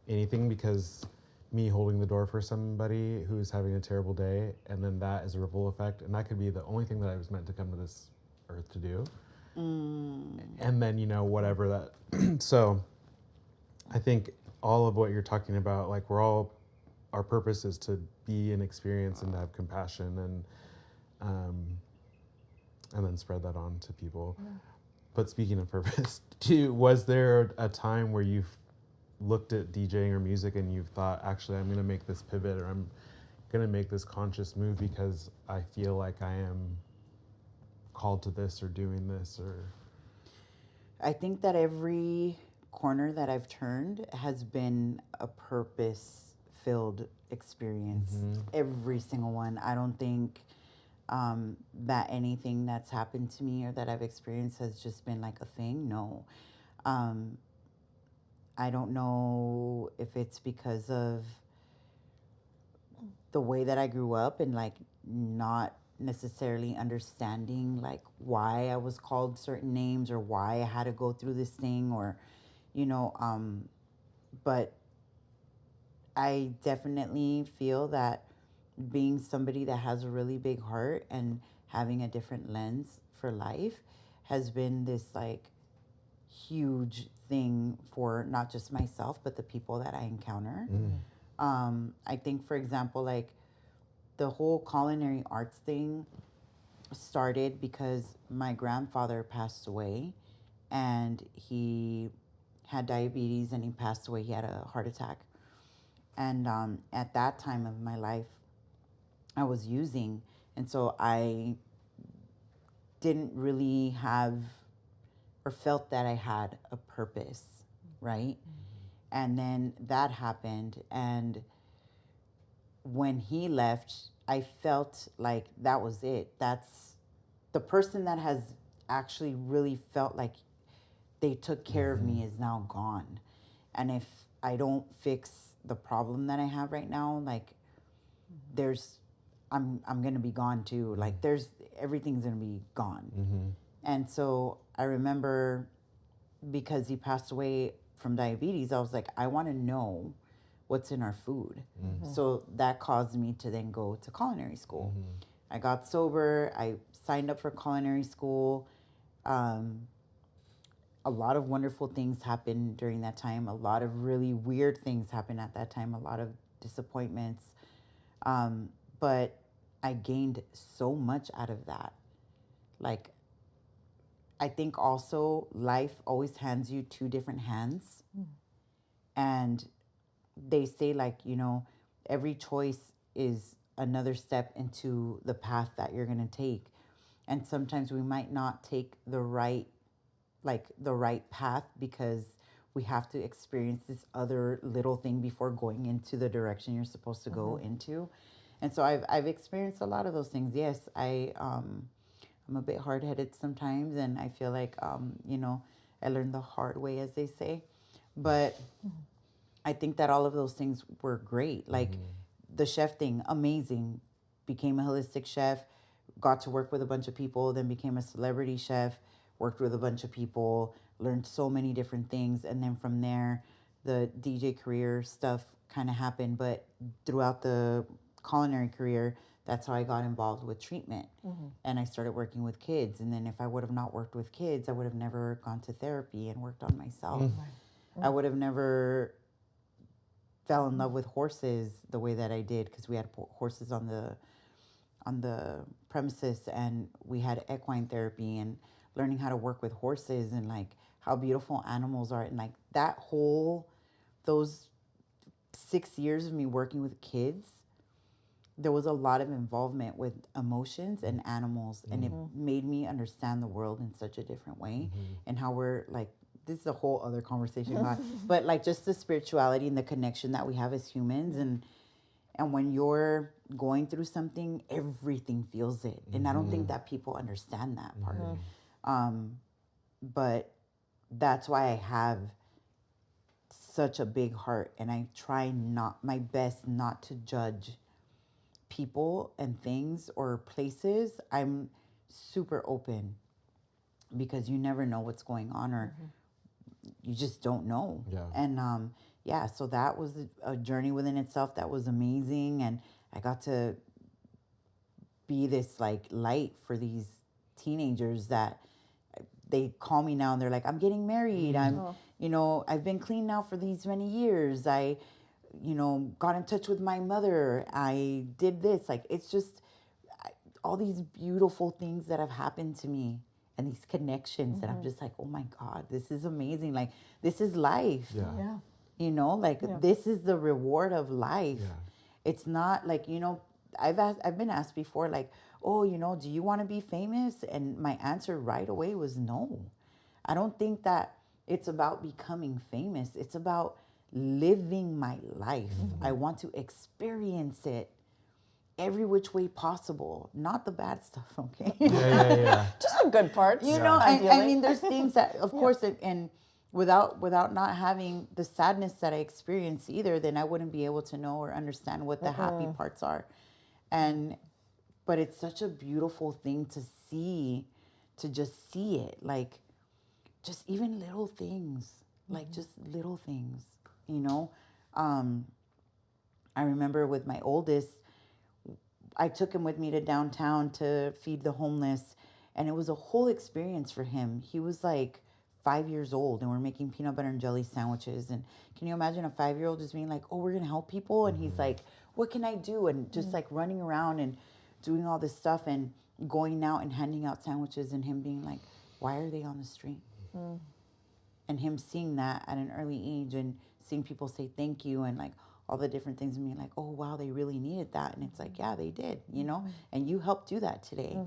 anything, because me holding the door for somebody who's having a terrible day, and then that is a ripple effect, and that could be the only thing that I was meant to come to this earth to do. And then, you know, whatever that. So I think all of what you're talking about, like our purpose is to be an experience and to have compassion and then spread that on to people. But speaking of purpose, was there a time where you've looked at DJing or music and you've thought, actually, I'm going to make this pivot, or I'm going to make this conscious move because I feel like I am called to this or doing this? Or I think that every corner that I've turned has been a purpose-filled experience. Every single one. I don't think that anything that's happened to me or that I've experienced has just been like a thing. No. I don't know if it's because of the way that I grew up and like not necessarily understanding like why I was called certain names or why I had to go through this thing, or, you know, but I definitely feel that being somebody that has a really big heart and having a different lens for life has been this like huge thing for not just myself, but the people that I encounter. I think, for example, like the whole culinary arts thing started because my grandfather passed away, and he had diabetes and he passed away. He had a heart attack. And at that time of my life, I was using, and so I didn't really have or felt that I had a purpose, right? And then that happened, and when he left, I felt like that was it. That's the person that has actually really felt like they took care of me is now gone. And if I don't fix the problem that I have right now, like I'm gonna be gone too. Like everything's gonna be gone. And so I remember, because he passed away from diabetes, I was like, I want to know what's in our food. So that caused me to then go to culinary school. I got sober. I signed up for culinary school. A lot of wonderful things happened during that time. A lot of really weird things happened at that time. A lot of disappointments. But I gained so much out of that. Like, I think also life always hands you two different hands. And they say, like, every choice is another step into the path that you're going to take. And sometimes we might not take the right path because we have to experience this other little thing before going into the direction you're supposed to go into. And so I've experienced a lot of those things. Yes, I'm a bit hard-headed sometimes, and I feel like, I learned the hard way, as they say. But I think that all of those things were great. Like the chef thing, amazing. Became a holistic chef, got to work with a bunch of people, then became a celebrity chef, worked with a bunch of people, learned so many different things. And then from there, the DJ career stuff kind of happened. But throughout the culinary career, that's how I got involved with treatment. And I started working with kids. And then if I would have not worked with kids, I would have never gone to therapy and worked on myself. I would have never fell in love with horses the way that I did, because we had horses on the premises, and we had equine therapy and learning how to work with horses and like how beautiful animals are. And like those 6 years of me working with kids, there was a lot of involvement with emotions and animals, and it made me understand the world in such a different way, and how we're like, this is a whole other conversation, but like just the spirituality and the connection that we have as humans. And when you're going through something, everything feels it. And I don't think that people understand that part. But that's why I have such a big heart, and I try my best not to judge people and things or places. I'm super open, because you never know what's going on, or you just don't know. And so that was a journey within itself that was amazing. And I got to be this like light for these teenagers that they call me now and they're like, I'm getting married. I've been clean now for these many years. I got in touch with my mother. I did this. Like, it's just all these beautiful things that have happened to me, and these connections that I'm just like, oh my God, this is amazing. Like, this is life. This is the reward of life. It's not like, I've been asked before, like, oh, do you want to be famous? And my answer right away was no. I don't think that it's about becoming famous. It's about living my life. I want to experience it every which way possible, not the bad stuff, okay? Just the good parts. I mean, there's things that, of course, and without not having the sadness that I experience either, then I wouldn't be able to know or understand what the happy parts are. But it's such a beautiful thing to see, to just see it, like, just even little things, like just little things, I remember with my oldest, I took him with me to downtown to feed the homeless, and it was a whole experience for him. He was like 5 years old, and we're making peanut butter and jelly sandwiches. And can you imagine a 5-year-old just being like, oh, we're going to help people? And he's like, what can I do? And just like running around and doing all this stuff and going out and handing out sandwiches, and him being like, why are they on the street? And him seeing that at an early age and seeing people say thank you and like all the different things, and being like, oh, wow, they really needed that. And it's like, yeah, they did, and you helped do that today.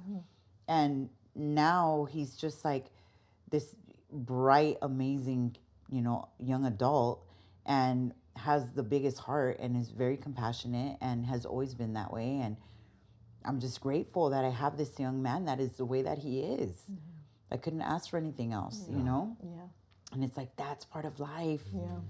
And now he's just like this bright, amazing, young adult, and has the biggest heart and is very compassionate and has always been that way. And I'm just grateful that I have this young man that is the way that he is. I couldn't ask for anything else, you know? Yeah. And it's like, that's part of life. Yeah.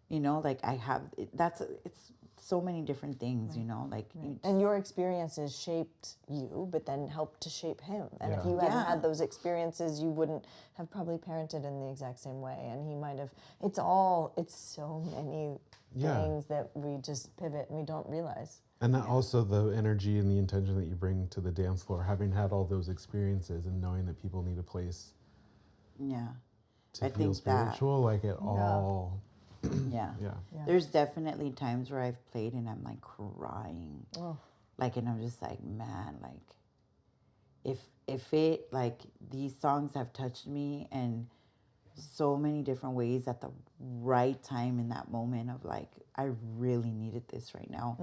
You know, like it's so many different things, you know, like. And your experiences shaped you, but then helped to shape him. And if Yeah. you hadn't had those experiences, you wouldn't have probably parented in the exact same way. And he might have, it's so many things that we just pivot and we don't realize. And that also the energy and the intention that you bring to the dance floor, having had all those experiences and knowing that people need a place Yeah. to I feel think spiritual, like it all. Yeah. Yeah. There's definitely times where I've played and I'm like crying. Oh. Like, and I'm just like, man, like if it, like, these songs have touched me in so many different ways at the right time in that moment of like, I really needed this right now.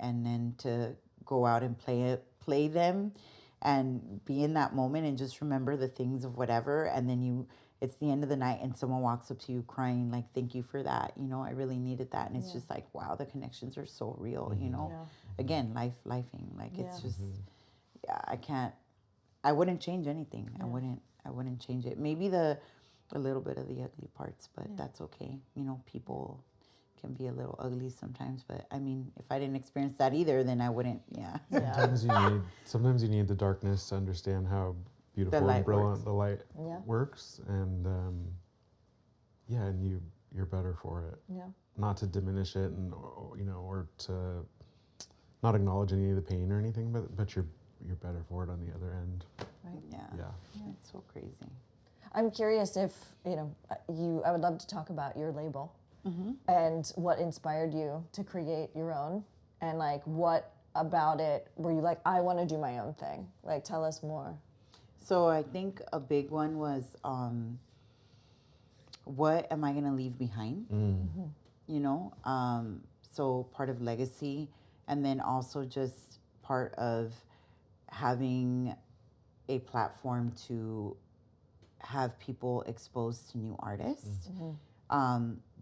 And then to go out and play them and be in that moment and just remember the things of whatever. And then it's the end of the night and someone walks up to you crying, like, thank you for that. You know, I really needed that. And it's just like, wow, the connections are so real, you know? Yeah. Again, lifing. Like, it's just, I wouldn't change anything. I wouldn't change it. Maybe a little bit of the ugly parts, but that's okay. You know, people can be a little ugly sometimes, but I mean, if I didn't experience that either, then I wouldn't, Sometimes you need the darkness to understand how beautiful and brilliant the light works, and and you're better for it. Yeah. Not to diminish it, and or to not acknowledge any of the pain or anything, but you're better for it on the other end. Right. Yeah. It's so crazy. I'm curious if I would love to talk about your label and what inspired you to create your own, and like what about it were you like, I want to do my own thing? Like, tell us more. So I think a big one was, what am I going to leave behind? You know, so part of legacy, and then also just part of having a platform to have people exposed to new artists.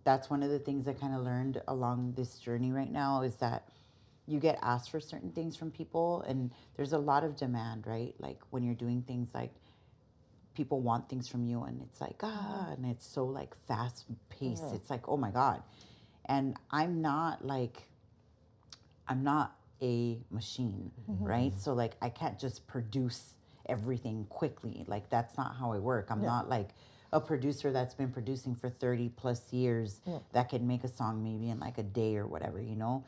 That's one of the things I kind of learned along this journey right now, is that you get asked for certain things from people, and there's a lot of demand, right? Like when you're doing things, like people want things from you, and it's like, and it's so like fast paced. It's like, oh my God. And I'm not a machine, right? So like, I can't just produce everything quickly. Like, that's not how I work. I'm not like a producer that's been producing for 30 plus years that can make a song maybe in like a day or whatever, you know?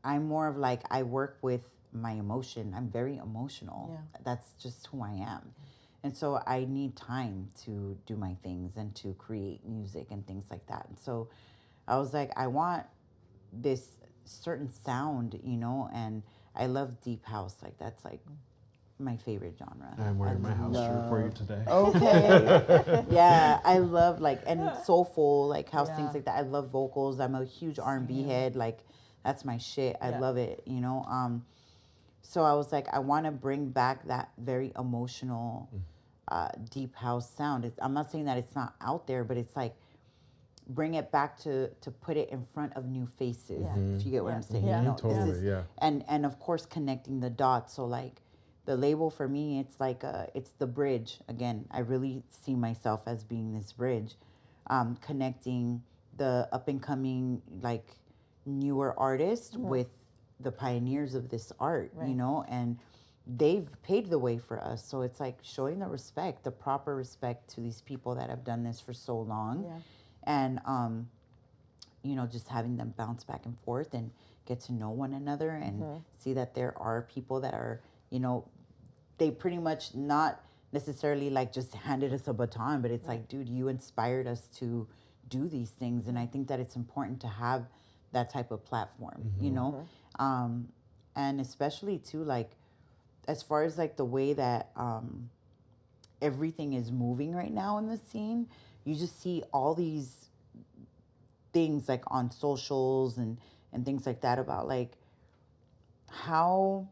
I'm more of like, I work with my emotion. I'm very emotional. Yeah. That's just who I am. And so I need time to do my things and to create music and things like that. And so I was like, I want this certain sound, you know, and I love deep house. Like, that's like my favorite genre. I'm wearing my house shirt for you today. Okay. Yeah, I love like, and soulful, like house things like that. I love vocals. I'm a huge R&B head. Like, that's my shit. I love it, you know. So I was like, I want to bring back that very emotional, deep house sound. I'm not saying that it's not out there, but it's like, bring it back to put it in front of new faces, if you get what I'm saying. Yeah. You know, Totally, and of course connecting the dots. So like, the label for me, it's like it's the bridge. Again, I really see myself as being this bridge, connecting the up and coming, like, newer artists with the pioneers of this art, you know, and they've paved the way for us. So it's like showing the proper respect to these people that have done this for so long. Yeah. And, you know, just having them bounce back and forth and get to know one another and see that there are people that are, you know, they pretty much not necessarily like just handed us a baton, but it's like, dude, you inspired us to do these things. And I think that it's important to have that type of platform, you know? And especially too, like, as far as like the way that everything is moving right now in the scene, you just see all these things like on socials and things like that about like how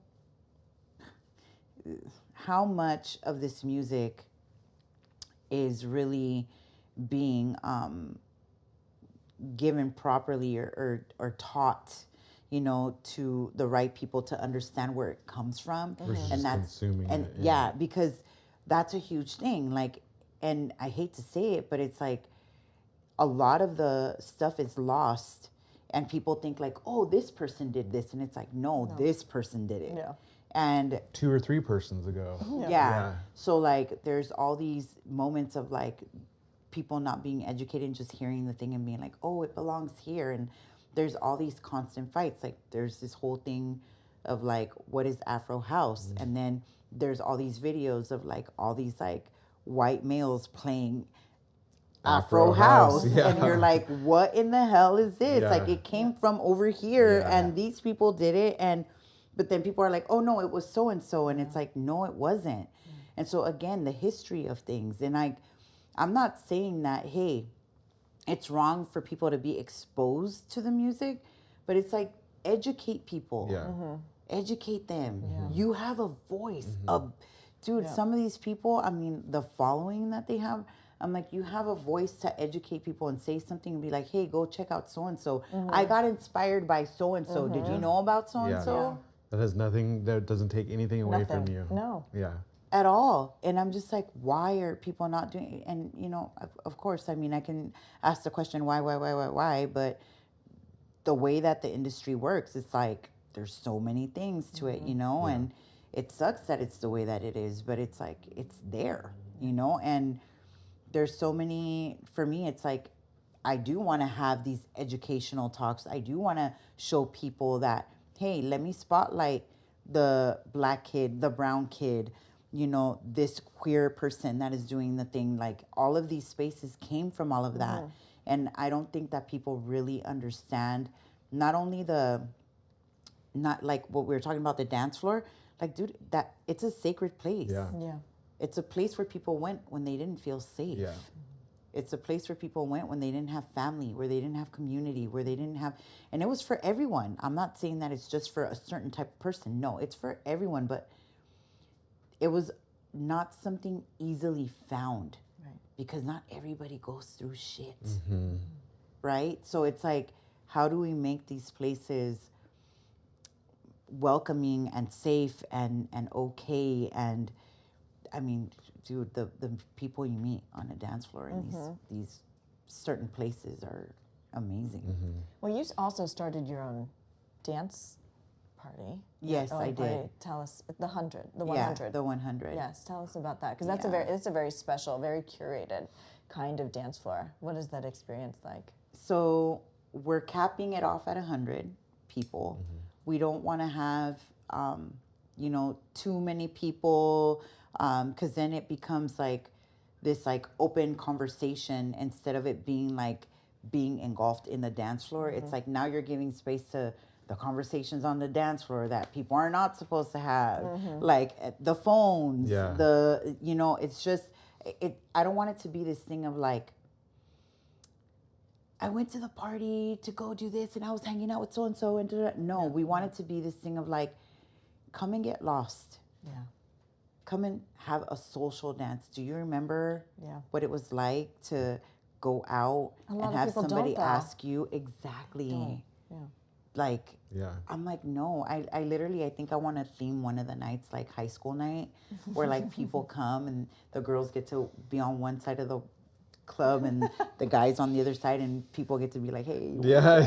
much of this music is really being given properly or taught, you know, to the right people to understand where it comes from. Versus And just that's, consuming and it. yeah, because that's a huge thing. Like, and I hate to say it, but it's like a lot of the stuff is lost and people think like, oh, this person did this. And it's like, no, this person did it. Yeah. And 2 or 3 persons ago. yeah. So like there's all these moments of like people not being educated and just hearing the thing and being like, oh, it belongs here. And there's all these constant fights. Like there's this whole thing of like, what is Afro House? And then there's all these videos of like all these like white males playing Afro House. Yeah. And you're like, what in the hell is this? Yeah. Like it came from over here Yeah. and these people did it. And but then people are like, oh no, it was so and so. And it's like, no, it wasn't. And so again, the history of things. And I'm not saying that, hey, it's wrong for people to be exposed to the music, but it's like educate people. Yeah. Educate them. You have a voice. Dude, some of these people, I mean, the following that they have, I'm like, you have a voice to educate people and say something and be like, hey, go check out so-and-so. I got inspired by so-and-so. Did you know about so-and-so? That has nothing, that doesn't take anything away from Nothing. you. No. Yeah. At all. And I'm just like, why are people not doing it? And, you know, of course, I mean, I can ask the question, why? But the way that the industry works, it's like, there's so many things to it, you know? And it sucks that it's the way that it is, but it's like, it's there, you know? And there's so many, for me, it's like, I do want to have these educational talks. I do want to show people that, hey, let me spotlight the black kid, the brown kid, you know, this queer person that is doing the thing. Like all of these spaces came from all of that. And I don't think that people really understand not only not like what we were talking about, the dance floor, like, dude, that it's a sacred place. Yeah. It's a place where people went when they didn't feel safe. Yeah. It's a place where people went when they didn't have family, where they didn't have community, where they didn't have, and it was for everyone. I'm not saying that it's just for a certain type of person. No, it's for everyone, but it was not something easily found because not everybody goes through shit, right? So it's like, how do we make these places welcoming and safe and okay? And I mean, dude, the people you meet on a dance floor in these certain places are amazing. Well, you also started your own dance party. Yes, Your own I party. did. Tell us the 100. Yeah, the 100. Yes, tell us about that because it's a very special, very curated kind of dance floor. What is that experience like? So we're capping it off at 100 people. We don't want to have, you know, too many people because then it becomes like this like open conversation instead of it being like being engulfed in the dance floor. It's like now you're giving space to the conversations on the dance floor that people are not supposed to have, like the phones, you know, it's just, I don't want it to be this thing of like, I went to the party to go do this and I was hanging out with so-and-so and da-da. No, we want it to be this thing of like, come and get lost. Yeah. Come and have a social dance. Do you remember Yeah. what it was like to go out A lot and of have people somebody don't, though. ask you exactly? Yeah. Like, Yeah. I'm like, no, I literally, I think I want to theme one of the nights like high school night where like people come and the girls get to be on one side of the club and the guys on the other side and people get to be like, hey. Yeah.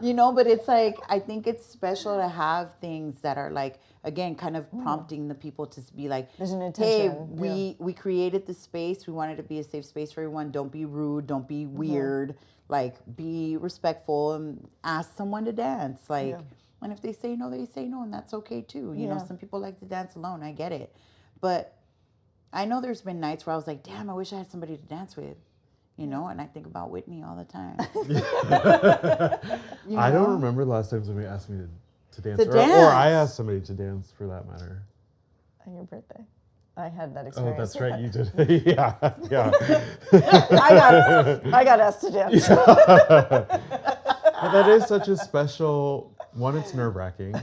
You know, but it's like, I think it's special to have things that are like, again, kind of prompting the people to be like, There's an hey, intention. we created the space. We wanted to be a safe space for everyone. Don't be rude. Don't be weird. Like, be respectful and ask someone to dance. Like, and if they say no, they say no, and that's okay too. You know, some people like to dance alone. I get it. But I know there's been nights where I was like, damn, I wish I had somebody to dance with. You know, and I think about Whitney all the time. You I know? don't remember the last time somebody asked me to dance. To Or dance. I asked somebody to dance for that matter. On your birthday. I had that Oh, experience. that's right, you did. Yeah. I got asked to dance. But that is such a special, one, it's nerve-wracking,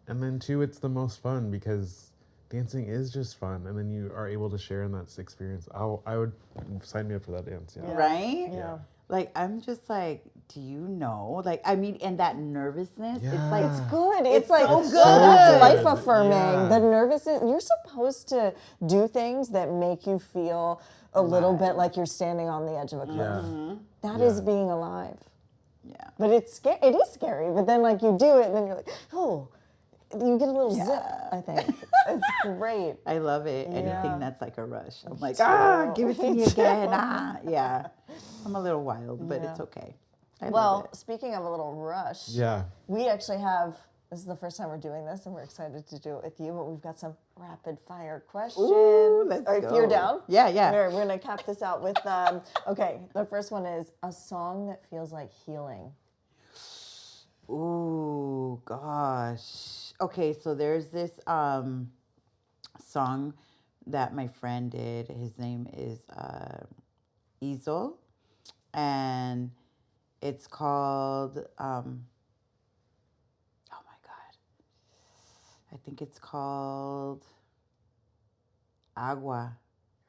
and then two, it's the most fun because dancing is just fun, and then you are able to share in that experience. I would sign me up for that dance, yeah. Right? Yeah. Like, I'm just like, do you know? Like, I mean, and that nervousness, it's Yeah. like, It's good. It's like so it's good. life Yeah. affirming. The nervousness. You're supposed to do things that make you feel a little bit like you're standing on the edge of a cliff. Yeah. That Yeah. is being alive. Yeah. But it's scary. It is scary. But then, like, you do it, and then you're like, oh, you get a little zip. I think it's great. I love it. Yeah. Anything that's like a rush. I'm like, too. give it to me again. Yeah. I'm a little wild, but it's Yeah. okay. I love Well, it. speaking of a little rush, Yeah. we actually have. This is the first time we're doing this, and we're excited to do it with you. But we've got some rapid fire questions. Ooh, let's If go. you're down, Yeah, yeah. We're gonna cap this out with. Okay, the first one is a song that feels like healing. Ooh, gosh. Okay, so there's this song that my friend did. His name is Izo, and it's called oh my God. I think it's called Agua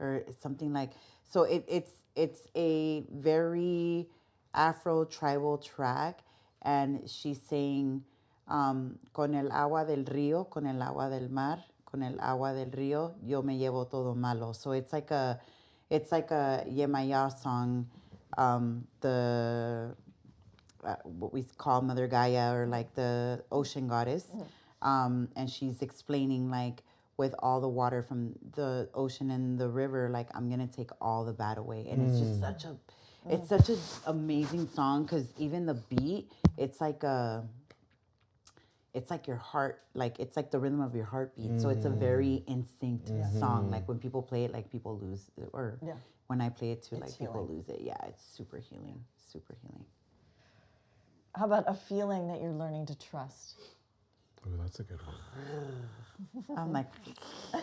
or something like so it's a very Afro tribal track, and she's saying con el agua del río, con el agua del mar, con el agua del río, yo me llevo todo malo. So it's like a Yemaya song, the what we call Mother Gaia, or like the ocean goddess, and she's explaining like with all the water from the ocean and the river, like I'm gonna take all the bad away, and it's just such an amazing song because even the beat, it's like your heart, like it's like the rhythm of your heartbeat. So it's a very instinct song. Like when people play it, like people lose, or when I play it too, like people lose it. Yeah, it's super healing, super healing. How about a feeling that you're learning to trust? Oh, that's a good one. I'm like, I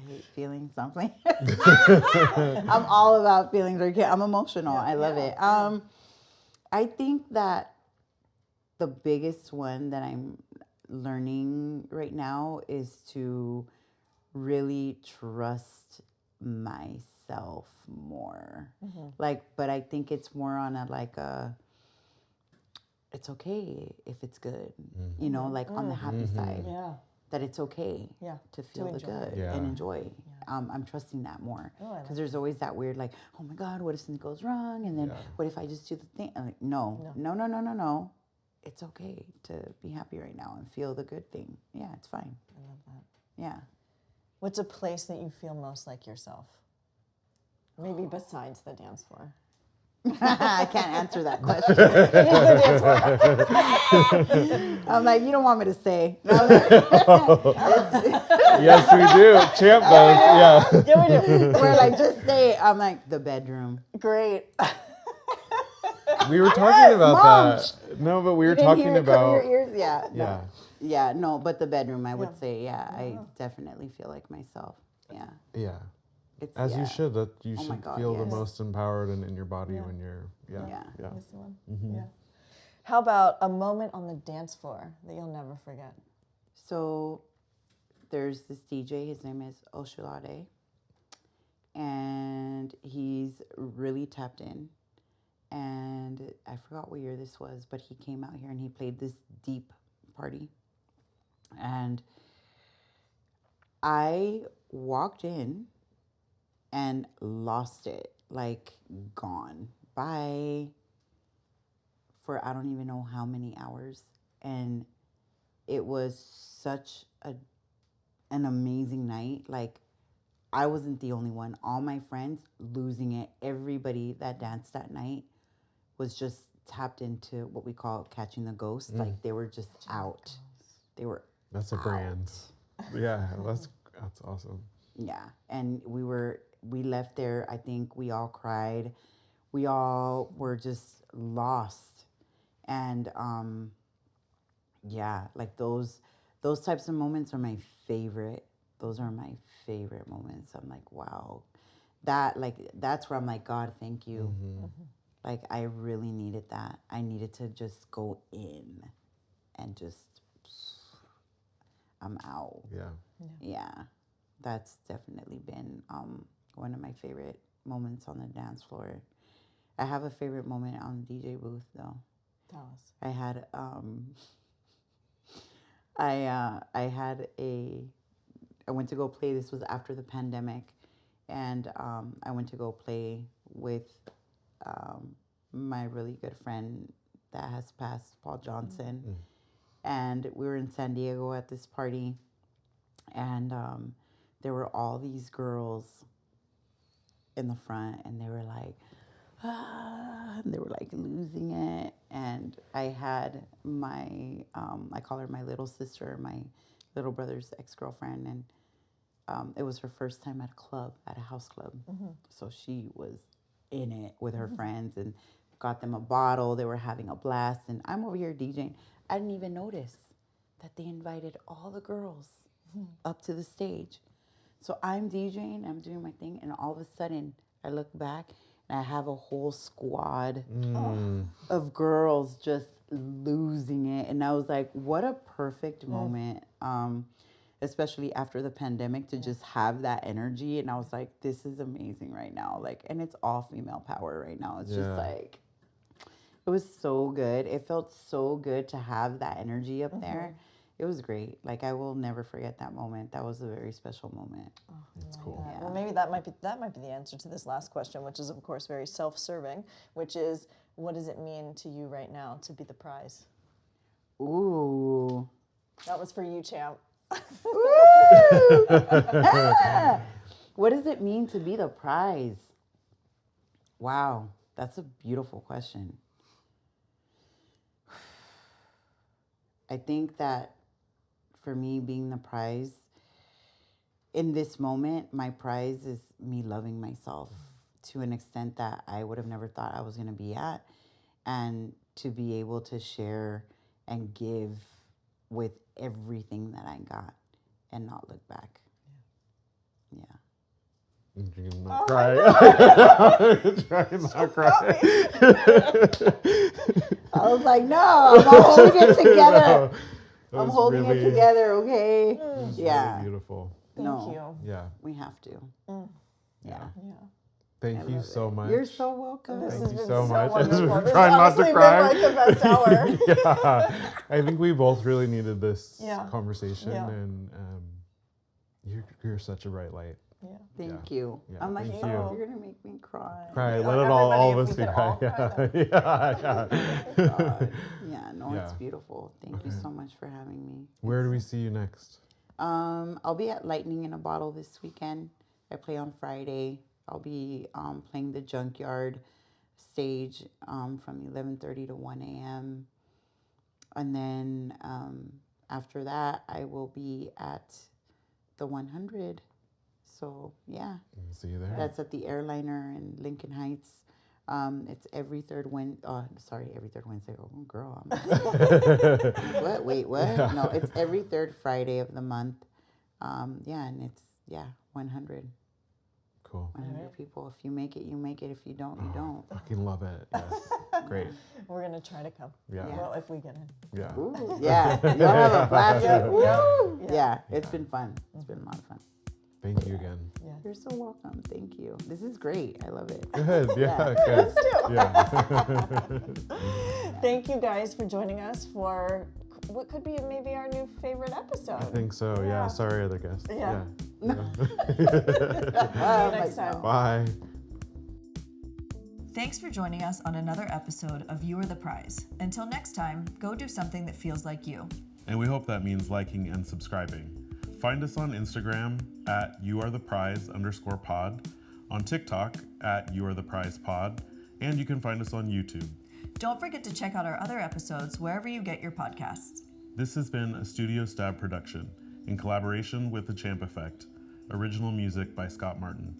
hate feelings. Something. I'm all about feelings. I'm emotional. I love it. I think that the biggest one that I'm learning right now is to really trust myself more. Like, but I think it's more on it's okay if it's good, you know, like on the happy side. Yeah. That it's okay to feel the enjoy good Yeah. and enjoy. I'm trusting that more because there's always that weird like, oh my God, what if something goes wrong? And then what if I just do the thing? I'm like, no. It's okay to be happy right now and feel the good thing. Yeah, it's fine. I love that. Yeah. What's a place that you feel most like yourself? Maybe besides the dance floor. I can't answer that question. I'm like, you don't want me to say. Yes, we do. Champ does. Yeah. Yeah, we do. We're like, just say. I'm like, the bedroom. Great. We were talking about Mom. that. No, but we were You didn't hear talking it come about. in your ears? Yeah. Yeah. No. Yeah, no, but the bedroom, I would say, I definitely feel like myself. Yeah. Yeah. It's, As you should. That you Oh my should God, feel the yes. most empowered and in your body when you're. Yeah. Yeah. That's the one. Yeah. How about a moment on the dance floor that you'll never forget? So there's this DJ, his name is Oshulade, and he's really tapped in. And I forgot what year this was, but he came out here and he played this deep party. And I walked in and lost it, like gone. Bye. For I don't even know how many hours. And it was such an amazing night. Like, I wasn't the only one. All my friends losing it. Everybody that danced that night was just tapped into what we call catching the ghost. Like, they were just out. They were That's a brand. Yeah, that's awesome. Yeah, and we left there. I think we all cried. We all were just lost, and yeah, like those types of moments are my favorite. Those are my favorite moments. I'm like, wow, that's where I'm like, God, thank you. Like, I really needed that. I needed to just go in, and just I'm out. Yeah. That's definitely been one of my favorite moments on the dance floor. I have a favorite moment on the DJ booth though. Tell us. I had I went to go play. This was after the pandemic, and I went to go play with my really good friend that has passed, Paul Johnson, and we were in San Diego at this party, and there were all these girls in the front, and they were like, and they were like losing it. And I had my, I call her my little sister, my little brother's ex-girlfriend, and it was her first time at a club, at a house club. So she was in it with her friends and got them a bottle. They were having a blast, and I'm over here DJing. I didn't even notice that they invited all the girls up to the stage. So I'm DJing, I'm doing my thing, and all of a sudden I look back and I have a whole squad of girls just losing it. And I was like, what a perfect moment, especially after the pandemic, to just have that energy. And I was like, this is amazing right now. Like, and it's all female power right now. It's just like, it was so good. It felt so good to have that energy up there. It was great. Like, I will never forget that moment. That was a very special moment. Oh, that's cool. Yeah. Well, maybe that might be the answer to this last question, which is of course very self-serving, which is, what does it mean to you right now to be the prize? Ooh. That was for you, champ. What does it mean to be the prize? Wow, that's a beautiful question. I think that for me, being the prize, in this moment, my prize is me loving myself to an extent that I would have never thought I was going to be at, and to be able to share and give with everything that I got and not look back. Yeah. You can not cry. Try not cry. I was like, no, I'm holding it together. I'm holding it together, okay? Yeah. Really beautiful. Thank you. Yeah. We have to. Yeah. Thank you so much. You're so welcome. This Thank has you been so much. wonderful. This Try has not to honestly cry. been like the best hour. Yeah. I think we both really needed this conversation, and you're such a bright light. Yeah. Thank you. Yeah, I'm like, thank oh, you. you're going to make me cry. Cry. Yeah, Let it all of everybody, us if be we could cry. all cry, God. Yeah, no, Yeah. it's beautiful. Thank you so much for having me. Where do we see you next? I'll be at Lightning in a Bottle this weekend. I play on Friday. I'll be playing the Junkyard stage from 11:30 to 1 a.m. And then after that, I will be at the 100. So, yeah. See you there. That's at the Airliner in Lincoln Heights. It's every third Wednesday. Every third Wednesday. Oh, girl. What? Wait, what? Yeah. No, it's every third Friday of the month. And it's, 100. Cool. 100 people. If you make it, you make it. If you don't, you don't. Fucking love it. Yes. Great. We're going to try to come. Yeah. Well, if we get in. Yeah. Ooh, yeah. You'll have a blast. Yeah. It's been fun. It's been a lot of fun. Thank you again. Yeah. You're so welcome. Thank you. This is great. I love it. Good. Yeah. Good. Thank you guys for joining us for what could be maybe our new favorite episode. I think so. Yeah. Sorry, other guests. Yeah. See you next time. Bye. Thanks for joining us on another episode of You Are the Prize. Until next time, go do something that feels like you. And we hope that means liking and subscribing. Find us on Instagram at youaretheprize_pod, on TikTok at youaretheprizepod, and you can find us on YouTube. Don't forget to check out our other episodes wherever you get your podcasts. This has been a Studio Stab production in collaboration with The Champ Effect. Original music by Scott Martin.